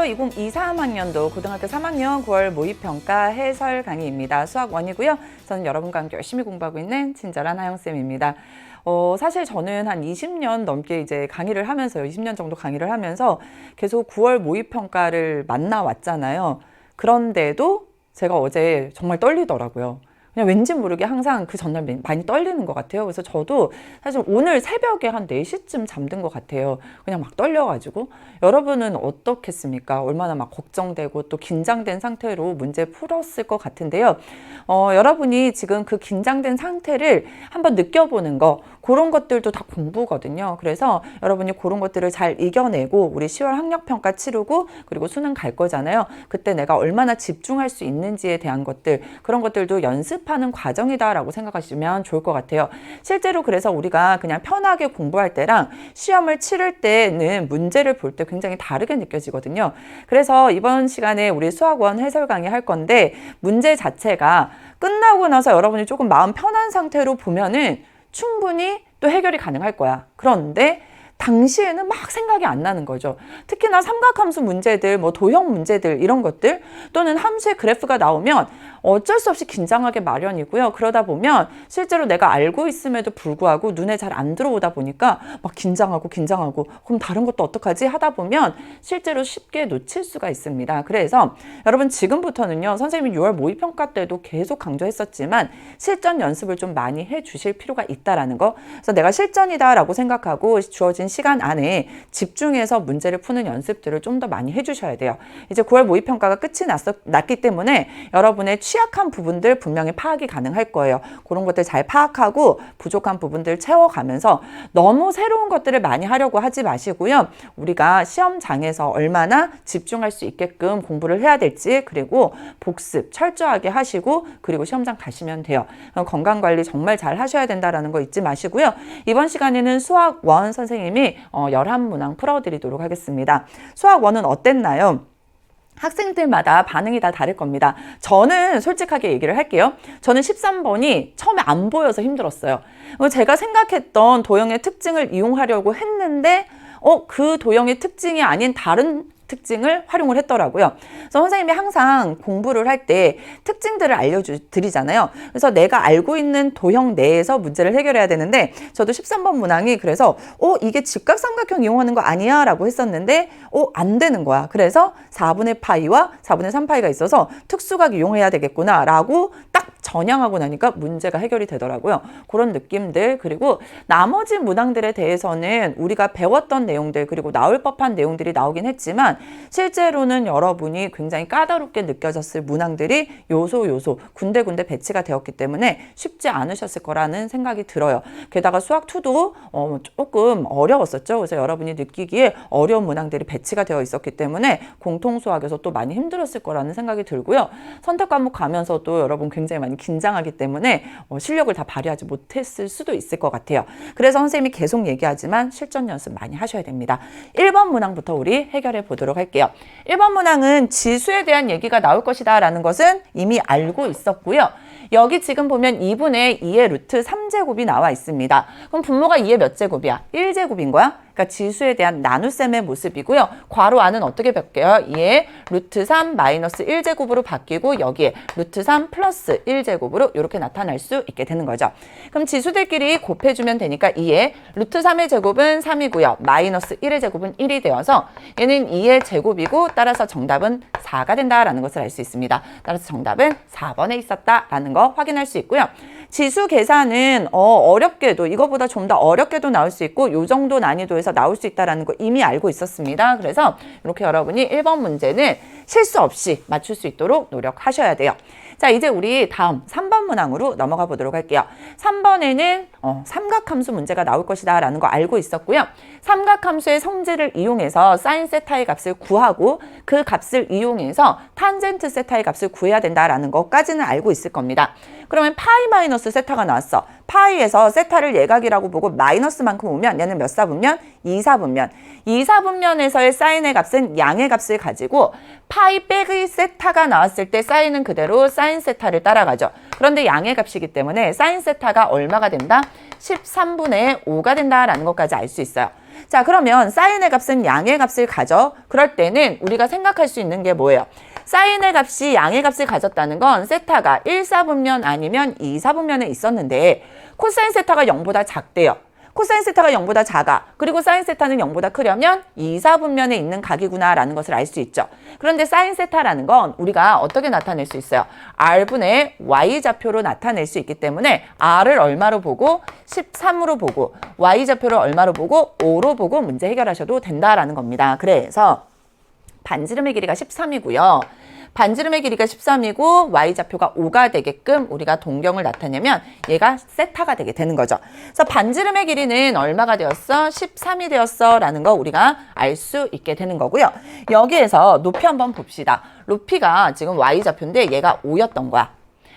안녕하세요. 2023학년도 고등학교 3학년 9월 모의평가 해설 강의입니다. 수학 1이고요. 저는 여러분과 함께 열심히 공부하고 있는 친절한 하영쌤입니다. 사실 저는 한 20년 넘게 이제 강의를 하면서요. 20년 정도 강의를 하면서 계속 9월 모의평가를 만나왔잖아요. 그런데도 제가 어제 정말 떨리더라고요. 그냥 왠지 모르게 항상 그 전날 많이 떨리는 것 같아요. 그래서 저도 사실 오늘 새벽에 한 4시쯤 잠든 것 같아요. 그냥 막 떨려가지고. 여러분은 어떻겠습니까? 얼마나 막 걱정되고 또 긴장된 상태로 문제 풀었을 것 같은데요. 여러분이 지금 그 긴장된 상태를 한번 느껴보는 거, 그런 것들도 다 공부거든요. 그래서 여러분이 그런 것들을 잘 이겨내고 우리 10월 학력평가 치르고 그리고 수능 갈 거잖아요. 그때 내가 얼마나 집중할 수 있는지에 대한 것들, 그런 것들도 연습하는 과정이다라고 생각하시면 좋을 것 같아요. 실제로 그래서 우리가 그냥 편하게 공부할 때랑 시험을 치를 때는 문제를 볼 때 굉장히 다르게 느껴지거든요. 그래서 이번 시간에 우리 수학원 해설 강의 할 건데 문제 자체가 끝나고 나서 여러분이 조금 마음 편한 상태로 보면은 충분히 또 해결이 가능할 거야. 그런데 당시에는 막 생각이 안 나는 거죠. 특히나 삼각함수 문제들, 뭐 도형 문제들 이런 것들 또는 함수의 그래프가 나오면 어쩔 수 없이 긴장하게 마련이고요. 그러다 보면 실제로 내가 알고 있음에도 불구하고 눈에 잘 안 들어오다 보니까 막 긴장하고 그럼 다른 것도 어떡하지 하다 보면 실제로 쉽게 놓칠 수가 있습니다. 그래서 여러분 지금부터는요. 선생님이 6월 모의평가 때도 계속 강조했었지만 실전 연습을 좀 많이 해주실 필요가 있다라는 거. 그래서 내가 실전이다라고 생각하고 주어진 시간 안에 집중해서 문제를 푸는 연습들을 좀 더 많이 해주셔야 돼요. 이제 9월 모의평가가 끝이 났기 때문에 여러분의 취약한 부분들 분명히 파악이 가능할 거예요. 그런 것들 잘 파악하고 부족한 부분들 채워가면서 너무 새로운 것들을 많이 하려고 하지 마시고요. 우리가 시험장에서 얼마나 집중할 수 있게끔 공부를 해야 될지 그리고 복습 철저하게 하시고 그리고 시험장 가시면 돼요. 건강관리 정말 잘 하셔야 된다는 거 잊지 마시고요. 이번 시간에는 수학 1 선생님이 11문항 풀어드리도록 하겠습니다. 수학 1은 어땠나요? 학생들마다 반응이 다 다를 겁니다. 저는 솔직하게 얘기를 할게요. 저는 13번이 처음에 안 보여서 힘들었어요. 제가 생각했던 도형의 특징을 이용하려고 했는데 그 도형의 특징이 아닌 다른 특징을 활용을 했더라고요. 그래서 선생님이 항상 공부를 할 때 특징들을 알려드리잖아요. 그래서 내가 알고 있는 도형 내에서 문제를 해결해야 되는데 저도 13번 문항이 그래서 이게 직각삼각형 이용하는 거 아니야? 라고 했었는데 안 되는 거야. 그래서 4분의 파이와 4분의 3파이가 있어서 특수각 이용해야 되겠구나 라고 딱 전향하고 나니까 문제가 해결이 되더라고요. 그런 느낌들 그리고 나머지 문항들에 대해서는 우리가 배웠던 내용들 그리고 나올 법한 내용들이 나오긴 했지만 실제로는 여러분이 굉장히 까다롭게 느껴졌을 문항들이 요소 군데군데 배치가 되었기 때문에 쉽지 않으셨을 거라는 생각이 들어요. 게다가 수학2도 조금 어려웠었죠. 그래서 여러분이 느끼기에 어려운 문항들이 배치가 되어 있었기 때문에 공통수학에서 또 많이 힘들었을 거라는 생각이 들고요. 선택 과목 가면서도 여러분 굉장히 많이 긴장하기 때문에 실력을 다 발휘하지 못했을 수도 있을 것 같아요. 그래서 선생님이 계속 얘기하지만 실전 연습 많이 하셔야 됩니다. 1번 문항부터 우리 해결해 보도록 할게요. 1번 문항은 지수에 대한 얘기가 나올 것이다 라는 것은 이미 알고 있었고요. 여기 지금 보면 2분의 2의 루트 3제곱이 나와 있습니다. 그럼 분모가 2의 몇 제곱이야? 1제곱인 거야? 그러니까 지수에 대한 나눗셈의 모습이고요. 괄호 안은 어떻게 바뀌어요? 2의 루트 3 마이너스 1제곱으로 바뀌고 여기에 루트 3 플러스 1제곱으로 이렇게 나타날 수 있게 되는 거죠. 그럼 지수들끼리 곱해주면 되니까 2의 루트 3의 제곱은 3이고요. 마이너스 1의 제곱은 1이 되어서 얘는 2의 제곱이고 따라서 정답은 4가 된다라는 것을 알 수 있습니다. 따라서 정답은 4번에 있었다라는 거 확인할 수 있고요. 지수 계산은 어렵게도 이거보다 좀 더 어렵게도 나올 수 있고 요 정도 난이도에서 나올 수 있다는 거 이미 알고 있었습니다. 그래서 이렇게 여러분이 1번 문제는 실수 없이 맞출 수 있도록 노력하셔야 돼요. 자, 이제 우리 다음 3번 문항으로 넘어가 보도록 할게요. 3번에는 삼각함수 문제가 나올 것이다 라는 거 알고 있었고요. 삼각함수의 성질을 이용해서 사인 세타의 값을 구하고 그 값을 이용해서 탄젠트 세타의 값을 구해야 된다라는 것까지는 알고 있을 겁니다. 그러면 파이 마이너스 세타가 나왔어. 파이에서 세타를 예각이라고 보고 마이너스만큼 오면 얘는 몇 사분면? 2사분면. 2사분면에서의 사인의 값은 양의 값을 가지고 파이 빼기 세타가 나왔을 때 사인은 그대로 사인 세타를 따라가죠. 그런데 양의 값이기 때문에 사인 세타가 얼마가 된다? 13분의 5가 된다라는 것까지 알 수 있어요. 자, 그러면 사인의 값은 양의 값을 가져. 그럴 때는 우리가 생각할 수 있는 게 뭐예요? 사인의 값이 양의 값을 가졌다는 건 세타가 1사분면 아니면 2사분면에 있었는데 코사인 세타가 0보다 작대요. 코사인 세타가 0보다 작아. 그리고 사인 세타는 0보다 크려면 2사분면에 있는 각이구나 라는 것을 알 수 있죠. 그런데 사인 세타라는 건 우리가 어떻게 나타낼 수 있어요? R분의 Y좌표로 나타낼 수 있기 때문에 R을 얼마로 보고 13으로 보고 Y좌표를 얼마로 보고 5로 보고 문제 해결하셔도 된다라는 겁니다. 그래서 반지름의 길이가 13이고요. 반지름의 길이가 13이고 Y좌표가 5가 되게끔 우리가 동경을 나타내면 얘가 세타가 되게 되는 거죠. 그래서 반지름의 길이는 얼마가 되었어? 13이 되었어 라는 거 우리가 알 수 있게 되는 거고요. 여기에서 높이 한번 봅시다. 높이가 지금 Y좌표인데 얘가 5였던 거야.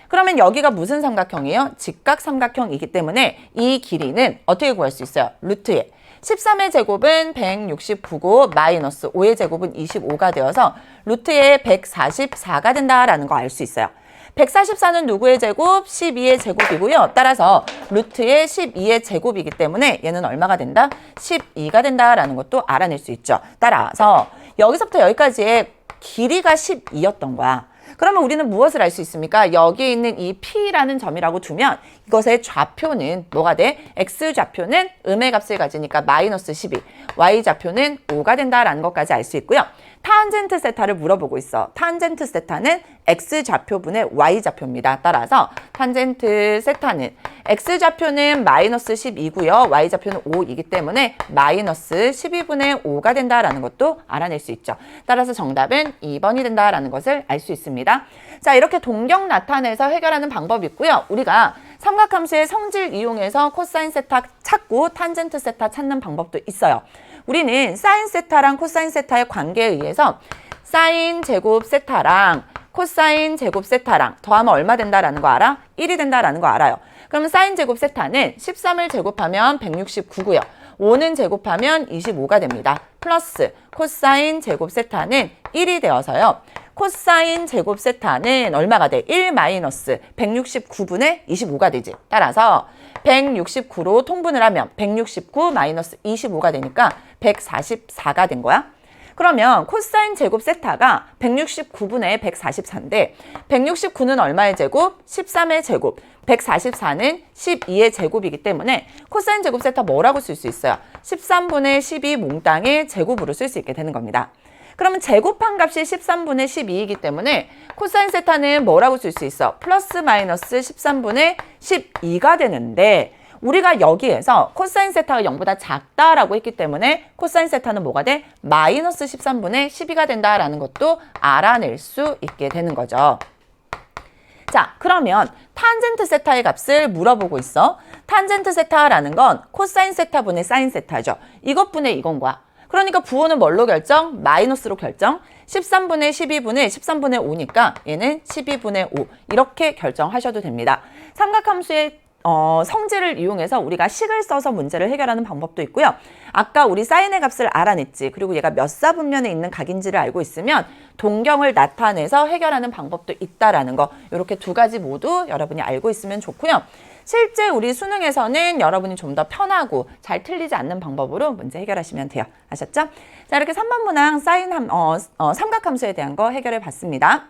그러면 여기가 무슨 삼각형이에요? 직각 삼각형이기 때문에 이 길이는 어떻게 구할 수 있어요? 루트에 13의 제곱은 169고 마이너스 5의 제곱은 25가 되어서 루트에 144가 된다라는 거 알 수 있어요. 144는 누구의 제곱? 12의 제곱이고요. 따라서 루트에 12의 제곱이기 때문에 얘는 얼마가 된다? 12가 된다라는 것도 알아낼 수 있죠. 따라서 여기서부터 여기까지의 길이가 12였던 거야. 그러면 우리는 무엇을 알 수 있습니까? 여기에 있는 이 P라는 점이라고 두면 이것의 좌표는 뭐가 돼? X좌표는 음의 값을 가지니까 마이너스 12, Y좌표는 5가 된다라는 것까지 알 수 있고요. 탄젠트 세타를 물어보고 있어. 탄젠트 세타는 X좌표분의 Y좌표입니다. 따라서 탄젠트 세타는 X좌표는 마이너스 12고요. Y좌표는 5이기 때문에 마이너스 12분의 5가 된다라는 것도 알아낼 수 있죠. 따라서 정답은 2번이 된다라는 것을 알 수 있습니다. 자, 이렇게 동경 나타내서 해결하는 방법이 있고요. 우리가 삼각함수의 성질 이용해서 코사인 세타 찾고 탄젠트 세타 찾는 방법도 있어요. 우리는 사인 세타랑 코사인 세타의 관계에 의해서 사인 제곱 세타랑 코사인 제곱 세타랑 더하면 얼마 된다라는 거 알아? 1이 된다라는 거 알아요. 그러면 사인 제곱 세타는 13을 제곱하면 169고요. 5는 제곱하면 25가 됩니다. 플러스 코사인 제곱 세타는 1이 되어서요. 코사인 제곱 세타는 얼마가 돼? 1 마이너스 169분의 25가 되지. 따라서 169로 통분을 하면 169 마이너스 25가 되니까 144가 된 거야. 그러면 코사인 제곱 세타가 169분의 144인데 169는 얼마의 제곱? 13의 제곱. 144는 12의 제곱이기 때문에 코사인 제곱 세타 뭐라고 쓸 수 있어요? 13분의 12 몽땅의 제곱으로 쓸 수 있게 되는 겁니다. 그러면 제곱한 값이 13분의 12이기 때문에 코사인 세타는 뭐라고 쓸 수 있어? 플러스 마이너스 13분의 12가 되는데 우리가 여기에서 코사인 세타가 0보다 작다라고 했기 때문에 코사인 세타는 뭐가 돼? 마이너스 13분의 12가 된다라는 것도 알아낼 수 있게 되는 거죠. 자, 그러면 탄젠트 세타의 값을 물어보고 있어. 탄젠트 세타라는 건 코사인 세타분의 사인 세타죠. 이것분의 이건 거야. 그러니까 부호는 뭘로 결정? 마이너스로 결정. 13분의 12분의 13분의 5니까 얘는 12분의 5 이렇게 결정하셔도 됩니다. 삼각함수의 성질을 이용해서 우리가 식을 써서 문제를 해결하는 방법도 있고요. 아까 우리 사인의 값을 알아냈지. 그리고 얘가 몇 사분면에 있는 각인지를 알고 있으면 동경을 나타내서 해결하는 방법도 있다라는 거. 이렇게 두 가지 모두 여러분이 알고 있으면 좋고요. 실제 우리 수능에서는 여러분이 좀 더 편하고 잘 틀리지 않는 방법으로 문제 해결하시면 돼요. 아셨죠? 자, 이렇게 3번 문항 삼각함수에 대한 거 해결해 봤습니다.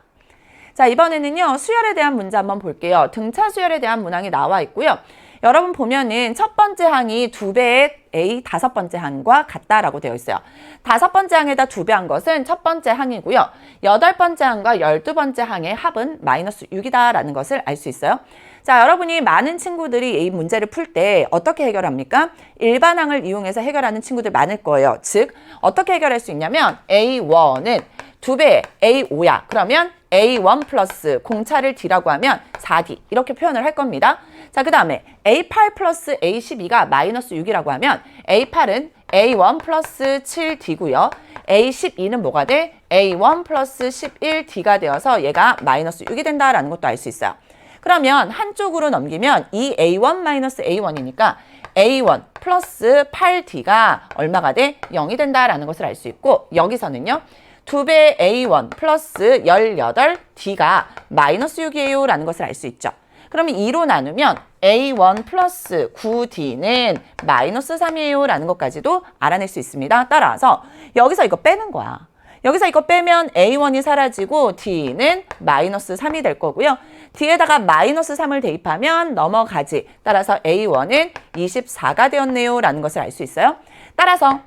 자, 이번에는요, 수열에 대한 문제 한번 볼게요. 등차 수열에 대한 문항이 나와 있고요. 여러분 보면은 첫 번째 항이 2배의 A 다섯 번째 항과 같다라고 되어 있어요. 다섯 번째 항에다 2배 한 것은 첫 번째 항이고요. 8번째 항과 12번째 항의 합은 마이너스 6이다라는 것을 알 수 있어요. 자, 여러분이 많은 친구들이 이 문제를 풀 때 어떻게 해결합니까? 일반항을 이용해서 해결하는 친구들 많을 거예요. 즉, 어떻게 해결할 수 있냐면 A1은 2배 A5야. 그러면 A1 플러스 공차를 D라고 하면 4D 이렇게 표현을 할 겁니다. 자, 그 다음에 A8 플러스 A12가 마이너스 6이라고 하면 A8은 A1 플러스 7D고요. A12는 뭐가 돼? A1 플러스 11D가 되어서 얘가 마이너스 6이 된다라는 것도 알 수 있어요. 그러면 한쪽으로 넘기면 이 A1 마이너스 A1이니까 A1 플러스 8D가 얼마가 돼? 0이 된다라는 것을 알 수 있고 여기서는요. 2배 A1 플러스 18D가 마이너스 6이에요 라는 것을 알 수 있죠. 그러면 2로 나누면 A1 플러스 9D는 마이너스 3이에요 라는 것까지도 알아낼 수 있습니다. 따라서 여기서 이거 빼는 거야. 여기서 이거 빼면 A1이 사라지고 D는 마이너스 3이 될 거고요. D에다가 마이너스 3을 대입하면 넘어가지. 따라서 A1은 24가 되었네요 라는 것을 알 수 있어요. 따라서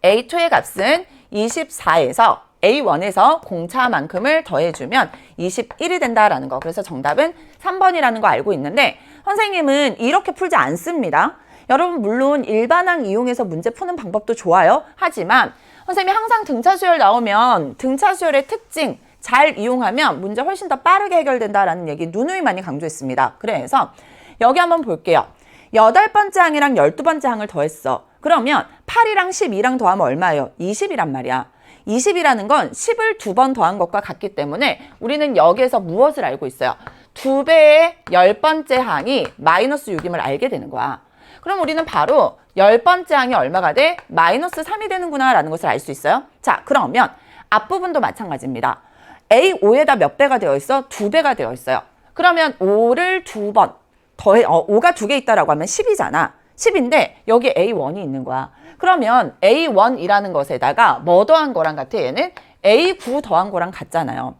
A2의 값은 24에서 A1에서 공차만큼을 더해주면 21이 된다라는 거. 그래서 정답은 3번이라는 거 알고 있는데 선생님은 이렇게 풀지 않습니다. 여러분 물론 일반항 이용해서 문제 푸는 방법도 좋아요. 하지만 선생님이 항상 등차수열 나오면 등차수열의 특징 잘 이용하면 문제 훨씬 더 빠르게 해결된다라는 얘기 누누이 많이 강조했습니다. 그래서 여기 한번 볼게요. 8번째 항이랑 12번째 항을 더했어. 그러면 8이랑 12랑 더하면 얼마예요? 20이란 말이야. 20이라는 건 10을 2번 더한 것과 같기 때문에 우리는 여기에서 무엇을 알고 있어요? 2배의 10번째 항이 마이너스 6임을 알게 되는 거야. 그럼 우리는 바로 10번째 항이 얼마가 돼? 마이너스 3이 되는구나 라는 것을 알 수 있어요. 자, 그러면 앞부분도 마찬가지입니다. A5에다 몇 배가 되어 있어? 2배가 되어 있어요. 그러면 5를 2번 더해, 5가 2개 있다라고 하면 10이잖아. 10인데 여기 A1이 있는 거야. 그러면 A1이라는 것에다가 뭐 더한 거랑 같아? 얘는 A9 더한 거랑 같잖아요.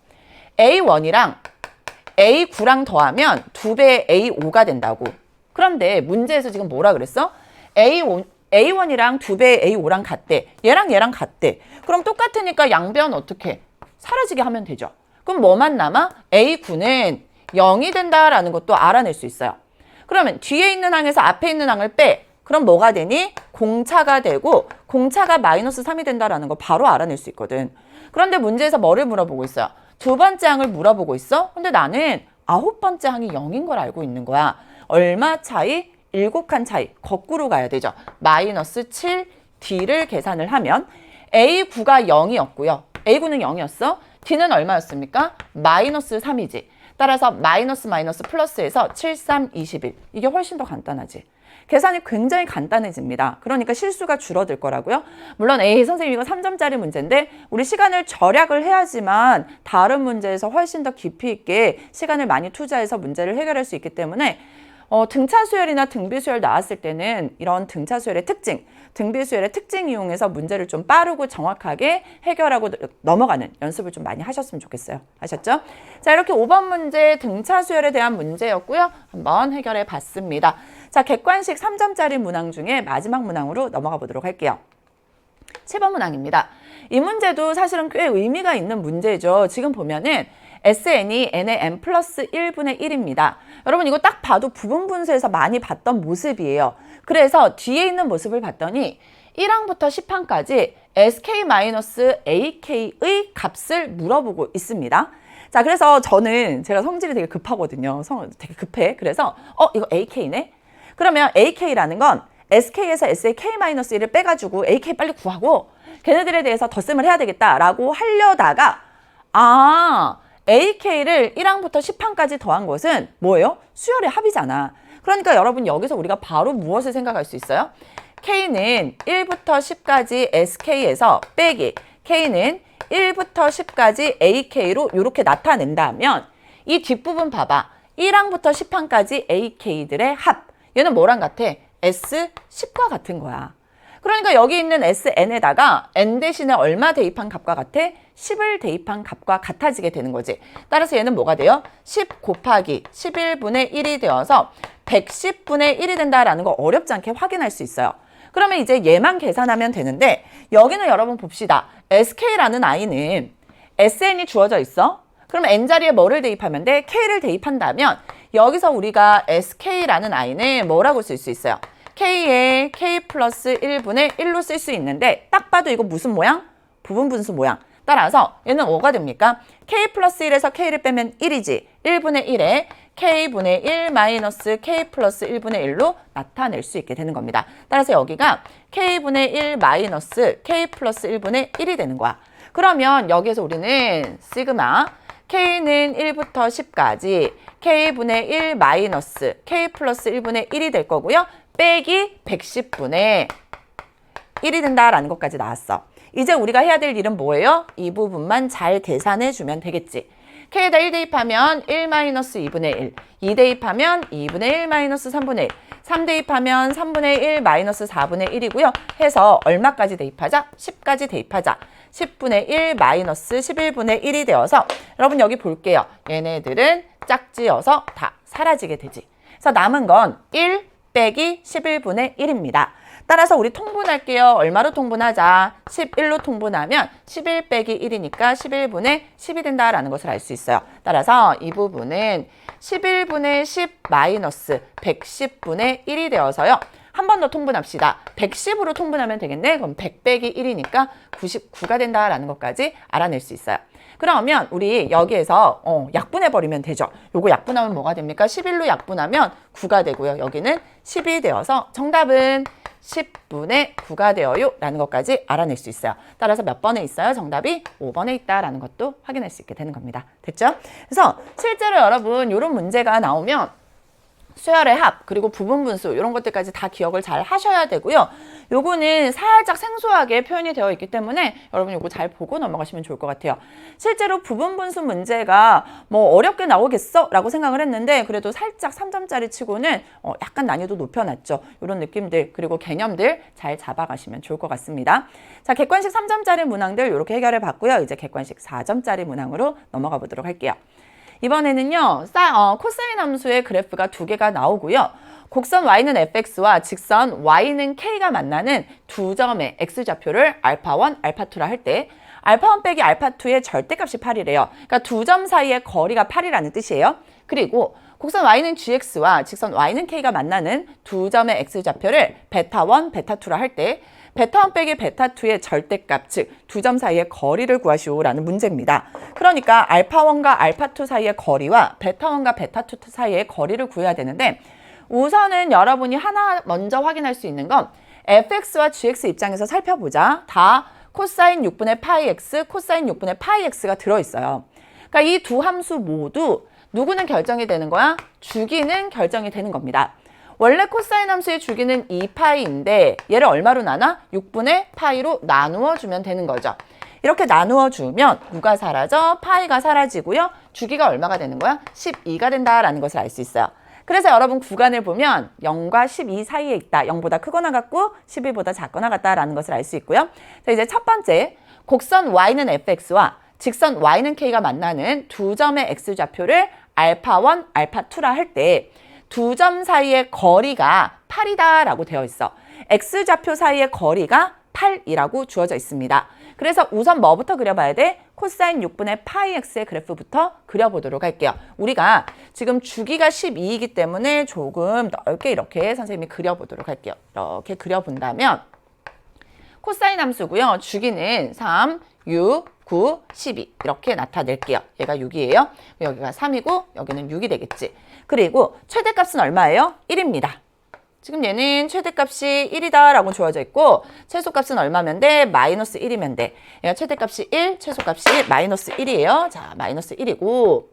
A1이랑 A9랑 더하면 2배의 A5가 된다고. 그런데 문제에서 지금 뭐라 그랬어? A1이랑 2배의 A5랑 같대. 얘랑 같대. 그럼 똑같으니까 양변 어떻게? 사라지게 하면 되죠. 그럼 뭐만 남아? A9는 0이 된다라는 것도 알아낼 수 있어요. 그러면 뒤에 있는 항에서 앞에 있는 항을 빼. 그럼 뭐가 되니? 공차가 되고 공차가 마이너스 3이 된다라는 거 바로 알아낼 수 있거든. 그런데 문제에서 뭐를 물어보고 있어요? 2번째 항을 물어보고 있어? 근데 나는 9번째 항이 0인 걸 알고 있는 거야. 얼마 차이? 7칸 차이. 거꾸로 가야 되죠. 마이너스 7D를 계산을 하면 A9가 0이었고요. A9는 0이었어. D는 얼마였습니까? 마이너스 3이지. 따라서 마이너스 플러스에서 7, 3, 21. 이게 훨씬 더 간단하지. 계산이 굉장히 간단해집니다. 그러니까 실수가 줄어들 거라고요. 물론 선생님 이거 3점짜리 문제인데 우리 시간을 절약을 해야지만 다른 문제에서 훨씬 더 깊이 있게 시간을 많이 투자해서 문제를 해결할 수 있기 때문에 등차수열이나 등비수열 나왔을 때는 이런 등차수열의 특징, 등비수열의 특징 이용해서 문제를 좀 빠르고 정확하게 해결하고 넘어가는 연습을 좀 많이 하셨으면 좋겠어요. 아셨죠? 자, 이렇게 5번 문제 등차수열에 대한 문제였고요. 한번 해결해 봤습니다. 자, 객관식 3점짜리 문항 중에 마지막 문항으로 넘어가 보도록 할게요. 7번 문항입니다. 이 문제도 사실은 꽤 의미가 있는 문제죠. 지금 보면은 SN이 n의 n 플러스 1분의 1입니다. 여러분 이거 딱 봐도 부분 분수에서 많이 봤던 모습이에요. 그래서 뒤에 있는 모습을 봤더니 1항부터 10항까지 SK-AK의 값을 물어보고 있습니다. 자, 그래서 제가 성질이 되게 급하거든요. 되게 급해. 그래서 이거 AK네? 그러면 AK라는 건 SK에서 SK-1을 빼가지고 AK 빨리 구하고 걔네들에 대해서 덧셈을 해야 되겠다라고 하려다가 AK를 1항부터 10항까지 더한 것은 뭐예요? 수열의 합이잖아. 그러니까 여러분 여기서 우리가 바로 무엇을 생각할 수 있어요? K는 1부터 10까지 SK에서 빼기 K는 1부터 10까지 AK로 이렇게 나타낸다면 이 뒷부분 봐봐. 1항부터 10항까지 AK들의 합. 얘는 뭐랑 같아? S10과 같은 거야. 그러니까 여기 있는 SN에다가 N 대신에 얼마 대입한 값과 같아? 10을 대입한 값과 같아지게 되는 거지. 따라서 얘는 뭐가 돼요? 10 곱하기 11분의 1이 되어서 110분의 1이 된다라는 거 어렵지 않게 확인할 수 있어요. 그러면 이제 얘만 계산하면 되는데 여기는 여러분 봅시다. SK라는 아이는 SN이 주어져 있어. 그러면 N자리에 뭐를 대입하면 돼? K를 대입한다면 여기서 우리가 SK라는 아이는 뭐라고 쓸 수 있어요? K에 K 플러스 1분의 1로 쓸 수 있는데 딱 봐도 이거 무슨 모양? 부분 분수 모양. 따라서 얘는 뭐가 됩니까? K 플러스 1에서 K를 빼면 1이지. 1분의 1에 K분의 1 마이너스 K 플러스 1분의 1로 나타낼 수 있게 되는 겁니다. 따라서 여기가 K분의 1 마이너스 K 플러스 1분의 1이 되는 거야. 그러면 여기에서 우리는 시그마 K는 1부터 10까지 K분의 1 마이너스 K 플러스 1분의 1이 될 거고요. 빼기 110분의 1이 된다라는 것까지 나왔어. 이제 우리가 해야 될 일은 뭐예요? 이 부분만 잘 계산해 주면 되겠지. K에다 1 대입하면 1-2분의 1, 2 대입하면 2분의 1-3분의 1, 3 대입하면 3분의 1 마이너스 4분의 1이고요. 해서 얼마까지 대입하자? 10까지 대입하자. 10분의 1 마이너스 11분의 1이 되어서 여러분 여기 볼게요. 얘네들은 짝지어서 다 사라지게 되지. 그래서 남은 건 1 빼기 11분의 1입니다. 따라서 우리 통분할게요. 얼마로 통분하자? 11로 통분하면 11 빼기 1이니까 11분의 10이 된다라는 것을 알 수 있어요. 따라서 이 부분은 11분의 10 마이너스 110분의 1이 되어서요. 한 번 더 통분합시다. 110으로 통분하면 되겠네. 그럼 100 빼기 1이니까 99가 된다라는 것까지 알아낼 수 있어요. 그러면 우리 여기에서 약분해버리면 되죠. 요거 약분하면 뭐가 됩니까? 11로 약분하면 9가 되고요. 여기는 10이 되어서 정답은 10분의 9가 되어요 라는 것까지 알아낼 수 있어요. 따라서 몇 번에 있어요? 정답이 5번에 있다라는 것도 확인할 수 있게 되는 겁니다. 됐죠? 그래서 실제로 여러분 이런 문제가 나오면 수열의 합 그리고 부분분수 이런 것들까지 다 기억을 잘 하셔야 되고요. 요거는 살짝 생소하게 표현이 되어 있기 때문에 여러분 요거 잘 보고 넘어가시면 좋을 것 같아요. 실제로 부분분수 문제가 뭐 어렵게 나오겠어? 라고 생각을 했는데 그래도 살짝 3점짜리 치고는 약간 난이도 높여놨죠. 이런 느낌들 그리고 개념들 잘 잡아가시면 좋을 것 같습니다. 자, 객관식 3점짜리 문항들 이렇게 해결해 봤고요. 이제 객관식 4점짜리 문항으로 넘어가 보도록 할게요. 이번에는요, 코사인 함수의 그래프가 두 개가 나오고요. 곡선 y는 fx와 직선 y는 k가 만나는 두 점의 x좌표를 α1, α2라 할 때 α1 빼기 α2의 절대값이 8이래요. 그러니까 두 점 사이의 거리가 8이라는 뜻이에요. 그리고 곡선 y는 gx와 직선 y는 k가 만나는 두 점의 x좌표를 베타1, 베타2라 할 때 베타1 빼기 베타2의 절대값, 즉 두 점 사이의 거리를 구하시오라는 문제입니다. 그러니까 α1과 α2 사이의 거리와 베타1과 베타2 사이의 거리를 구해야 되는데 우선은 여러분이 하나 먼저 확인할 수 있는 건 fx와 gx 입장에서 살펴보자. 다 코사인 6분의 파이 x, 코사인 6분의 파이 x가 들어있어요. 그러니까 이 두 함수 모두 누구는 결정이 되는 거야? 주기는 결정이 되는 겁니다. 원래 코사인 함수의 주기는 2파이인데 얘를 얼마로 나눠? 6분의 파이로 나누어 주면 되는 거죠. 이렇게 나누어 주면 누가 사라져? 파이가 사라지고요. 주기가 얼마가 되는 거야? 12가 된다라는 것을 알 수 있어요. 그래서 여러분 구간을 보면 0과 12 사이에 있다. 0보다 크거나 같고 12보다 작거나 같다라는 것을 알 수 있고요. 자, 이제 첫 번째, 곡선 y는 fx와 직선 y는 k가 만나는 두 점의 x좌표를 α1, α2라 할 때 두 점 사이의 거리가 8이다 라고 되어 있어. x좌표 사이의 거리가 8이라고 주어져 있습니다. 그래서 우선 뭐부터 그려봐야 돼? 코사인 6분의 파이 x의 그래프부터 그려보도록 할게요. 우리가 지금 주기가 12이기 때문에 조금 넓게 이렇게 선생님이 그려보도록 할게요. 이렇게 그려본다면 코사인 함수고요. 주기는 3, 6, 9, 12 이렇게 나타낼게요. 얘가 6이에요. 여기가 3이고 여기는 6이 되겠지. 그리고 최대값은 얼마예요? 1입니다. 지금 얘는 최대값이 1이다 라고 주어져 있고 최소값은 얼마면 돼? 마이너스 1이면 돼. 얘가 최대값이 1, 최소값이 마이너스 1이에요. 자, 마이너스 1이고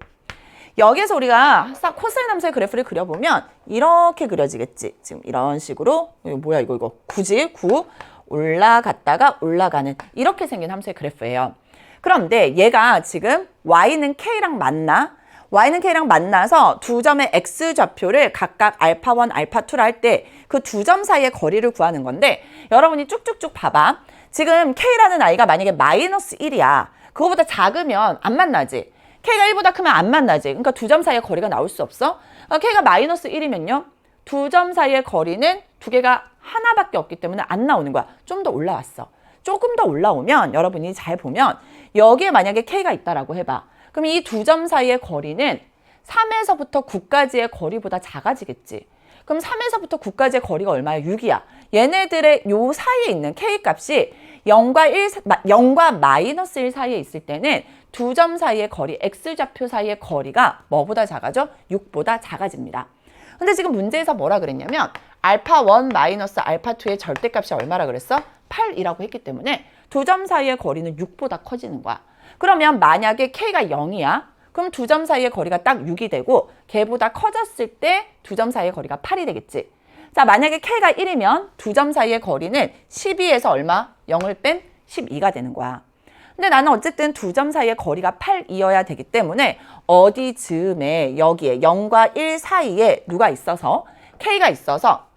여기에서 우리가 싹 코사인 함수의 그래프를 그려보면 이렇게 그려지겠지. 지금 이런 식으로 이거 뭐야 이거 9지? 9 올라갔다가 올라가는 이렇게 생긴 함수의 그래프예요. 그런데 얘가 지금 y는 k랑 만나 y는 k랑 만나서 두 점의 x좌표를 각각 α1, α2라 할 때 그 두 점 사이의 거리를 구하는 건데 여러분이 쭉쭉쭉 봐봐. 지금 k라는 아이가 만약에 마이너스 1이야. 그거보다 작으면 안 만나지. k가 1보다 크면 안 만나지. 그러니까 두 점 사이의 거리가 나올 수 없어. k가 마이너스 1이면요. 두 점 사이의 거리는 두 개가 하나밖에 없기 때문에 안 나오는 거야. 좀 더 올라왔어. 조금 더 올라오면 여러분이 잘 보면 여기에 만약에 k가 있다라고 해봐. 그럼 이 두 점 사이의 거리는 3에서부터 9까지의 거리보다 작아지겠지. 그럼 3에서부터 9까지의 거리가 얼마야? 6이야. 얘네들의 요 사이에 있는 k값이 0과 마이너스 1 사이에 있을 때는 두 점 사이의 거리, x좌표 사이의 거리가 뭐보다 작아져? 6보다 작아집니다. 근데 지금 문제에서 뭐라 그랬냐면 α1 마이너스 α2의 절대값이 얼마라 그랬어? 8이라고 했기 때문에 두 점 사이의 거리는 6보다 커지는 거야. 그러면 만약에 k가 0이야. 그럼 두 점 사이의 거리가 딱 6이 되고 걔보다 커졌을 때 두 점 사이의 거리가 8이 되겠지. 자, 만약에 k가 1이면 두 점 사이의 거리는 12에서 얼마? 0을 뺀 12가 되는 거야. 근데 나는 어쨌든 두 점 사이의 거리가 8이어야 되기 때문에 어디 즈음에 여기에 0과 1 사이에 누가 있어서 K가 있어서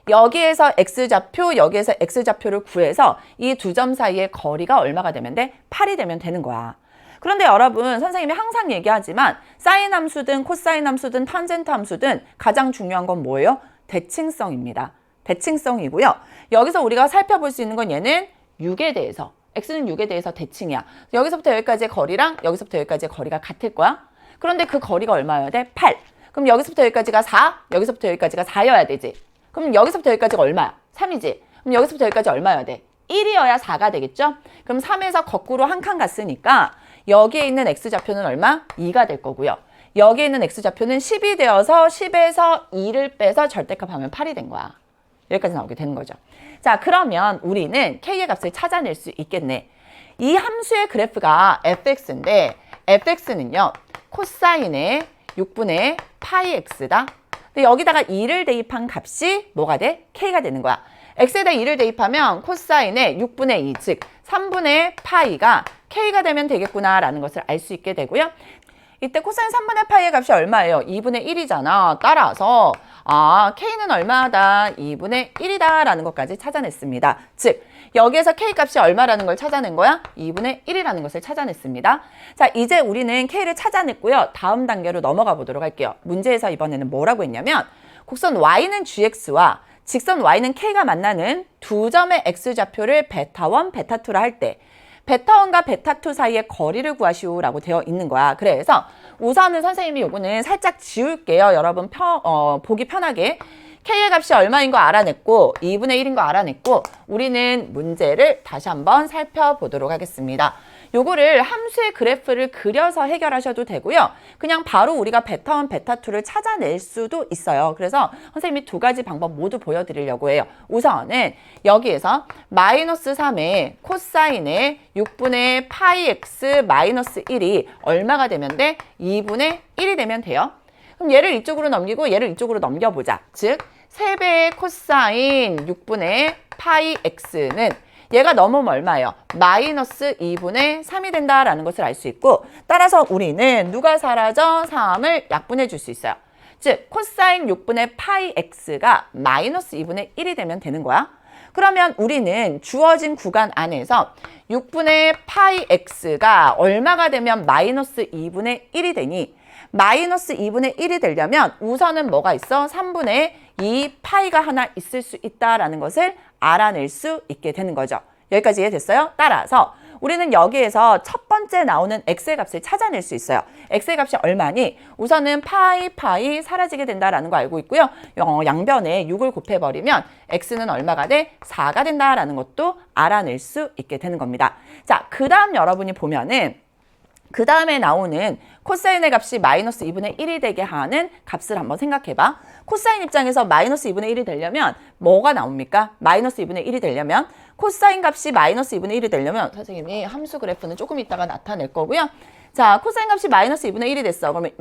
여기에서 X좌표, 여기에서 X좌표를 구해서 이 두 점 사이의 거리가 얼마가 되면 돼? 8이 되면 되는 거야. 그런데 여러분, 선생님이 항상 얘기하지만 사인 함수든 코사인 함수든 탄젠트 함수든 가장 중요한 건 뭐예요? 대칭성입니다. 대칭성이고요. 여기서 우리가 살펴볼 수 있는 건 얘는 6에 대해서, x는 6에 대해서 대칭이야. 여기서부터 여기까지의 거리랑 여기서부터 여기까지의 거리가 같을 거야. 그런데 그 거리가 얼마여야 돼? 8. 그럼 여기서부터 여기까지가 4, 여기서부터 여기까지가 4여야 되지. 그럼 여기서부터 여기까지가 얼마야? 3이지. 그럼 여기서부터 여기까지 얼마여야 돼? 1이어야 4가 되겠죠? 그럼 3에서 거꾸로 한 칸 갔으니까 여기에 있는 x좌표는 얼마? 2가 될 거고요. 여기에 있는 x좌표는 10이 되어서 10에서 2를 빼서 절대값하면 8이 된 거야. 여기까지 나오게 되는 거죠. 자, 그러면 우리는 k의 값을 찾아낼 수 있겠네. 이 함수의 그래프가 fx인데 fx는요. 코사인의 6분의 파이 x다. 근데 여기다가 2를 대입한 값이 뭐가 돼? k가 되는 거야. x에다 2를 대입하면 코사인의 6분의 2, 즉 3분의 파이가 k가 되면 되겠구나라는 것을 알 수 있게 되고요. 이때 코사인 3분의 파이의 값이 얼마예요? 2분의 1이잖아. 따라서 k는 얼마다? 2분의 1이다 라는 것까지 찾아냈습니다. 즉 여기에서 k 값이 얼마라는 걸 찾아낸 거야? 2분의 1이라는 것을 찾아냈습니다. 자, 이제 우리는 k를 찾아냈고요. 다음 단계로 넘어가 보도록 할게요. 문제에서 이번에는 뭐라고 했냐면 곡선 y는 gx와 직선 y는 k가 만나는 두 점의 x좌표를 베타1, 베타2라 할 때 베타1과 베타2 사이의 거리를 구하시오라고 되어 있는 거야. 그래서 우선은 선생님이 요거는 살짝 지울게요. 여러분 보기 편하게. k의 값이 얼마인 거 알아냈고 2분의 1인 거 알아냈고 우리는 문제를 다시 한번 살펴보도록 하겠습니다. 요거를 함수의 그래프를 그려서 해결하셔도 되고요. 그냥 바로 우리가 베타1, 베타2를 찾아낼 수도 있어요. 그래서 선생님이 두 가지 방법 모두 보여드리려고 해요. 우선은 여기에서 마이너스 3의 코사인의 6분의 파이 x 마이너스 1이 얼마가 되면 돼? 2분의 1이 되면 돼요. 그럼 얘를 이쪽으로 넘기고 얘를 이쪽으로 넘겨보자. 즉 3배의 코사인 6분의 파이 x는 얘가 넘으면 얼마예요? 마이너스 2분의 3이 된다라는 것을 알 수 있고 따라서 우리는 누가 사라져? 3을 약분해 줄 수 있어요. 즉 코사인 6분의 파이 x가 마이너스 2분의 1이 되면 되는 거야. 그러면 우리는 주어진 구간 안에서 6분의 파이 x가 얼마가 되면 마이너스 2분의 1이 되니 마이너스 2분의 1이 되려면 우선은 뭐가 있어? 3분의 2 파이가 하나 있을 수 있다라는 것을 알아낼 수 있게 되는 거죠. 여기까지 이해됐어요? 따라서 우리는 여기에서 첫 번째 나오는 x의 값을 찾아낼 수 있어요. x의 값이 얼마니? 우선은 파이 사라지게 된다라는 거 알고 있고요. 양변에 6을 곱해버리면 x는 얼마가 돼? 4가 된다라는 것도 알아낼 수 있게 되는 겁니다. 자, 그 다음 여러분이 보면은 그 다음에 나오는 코사인의 값이 마이너스 2분의 1이 되게 하는 값을 한번 생각해봐. 코사인 입장에서 마이너스 2분의 1이 되려면 뭐가 나옵니까? 마이너스 2분의 1이 되려면 코사인 값이 마이너스 2분의 1이 되려면 선생님이 함수 그래프는 조금 이따가 나타낼 거고요. 자, 코사인 값이 마이너스 2분의 1이 됐어. 그러면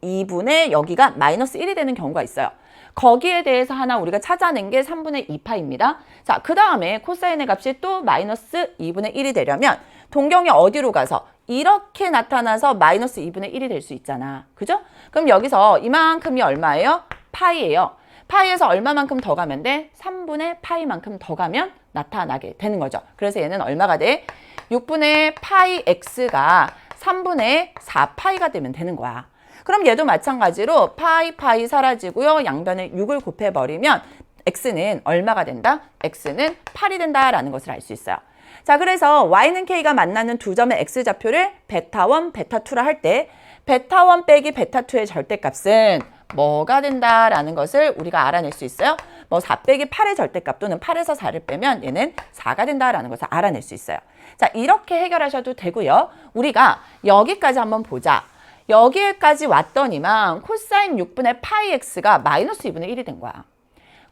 2분의 여기가 마이너스 1이 되는 경우가 있어요. 거기에 대해서 하나 우리가 찾아낸 게 3분의 2파입니다. 자, 그 다음에 코사인의 값이 또 마이너스 2분의 1이 되려면 동경이 어디로 가서 이렇게 나타나서 마이너스 2분의 1이 될 수 있잖아. 그죠? 그럼 여기서 이만큼이 얼마예요? 파이예요. 파이에서 얼마만큼 더 가면 돼? 3분의 파이만큼 더 가면 나타나게 되는 거죠. 그래서 얘는 얼마가 돼? 6분의 파이 x가 3분의 4파이가 되면 되는 거야. 그럼 얘도 마찬가지로 파이 사라지고요. 양변에 6을 곱해버리면 x는 얼마가 된다? x는 8이 된다라는 것을 알 수 있어요. 자, 그래서 y는 k가 만나는 두 점의 x좌표를 베타1, 베타2라 할 때 베타1 빼기 베타2의 절대값은 뭐가 된다라는 것을 우리가 알아낼 수 있어요. 뭐 4 빼기 8의 절대값 또는 8에서 4를 빼면 얘는 4가 된다라는 것을 알아낼 수 있어요. 자, 이렇게 해결하셔도 되고요. 우리가 여기까지 한번 보자. 여기까지 왔더니만 코사인 6분의 파이 x가 마이너스 2분의 1이 된 거야.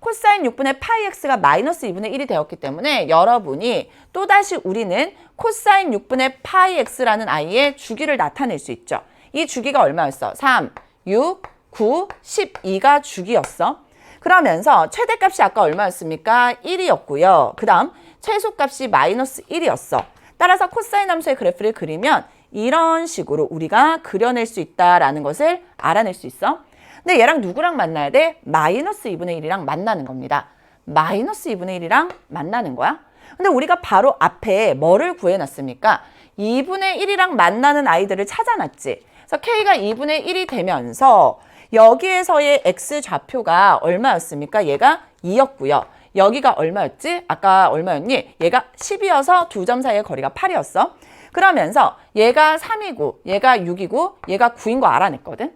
코사인 6분의 파이 x가 마이너스 2분의 1이 되었기 때문에 여러분이 또다시 우리는 코사인 6분의 파이 x라는 아이의 주기를 나타낼 수 있죠. 이 주기가 얼마였어? 3, 6, 9, 12가 주기였어. 그러면서 최대값이 아까 얼마였습니까? 1이었고요. 그 다음 최소값이 마이너스 1이었어. 따라서 코사인 함수의 그래프를 그리면 이런 식으로 우리가 그려낼 수 있다라는 것을 알아낼 수 있어. 근데 얘랑 누구랑 만나야 돼? 마이너스 2분의 1이랑 만나는 겁니다. 마이너스 2분의 1이랑 만나는 거야. 근데 우리가 바로 앞에 뭐를 구해놨습니까? 2분의 1이랑 만나는 아이들을 찾아놨지. 그래서 K가 2분의 1이 되면서 여기에서의 X 좌표가 얼마였습니까? 얘가 2였고요. 여기가 얼마였지? 아까 얼마였니? 얘가 10이어서 두 점 사이의 거리가 8이었어. 그러면서 얘가 3이고 얘가 6이고 얘가 9인 거 알아냈거든.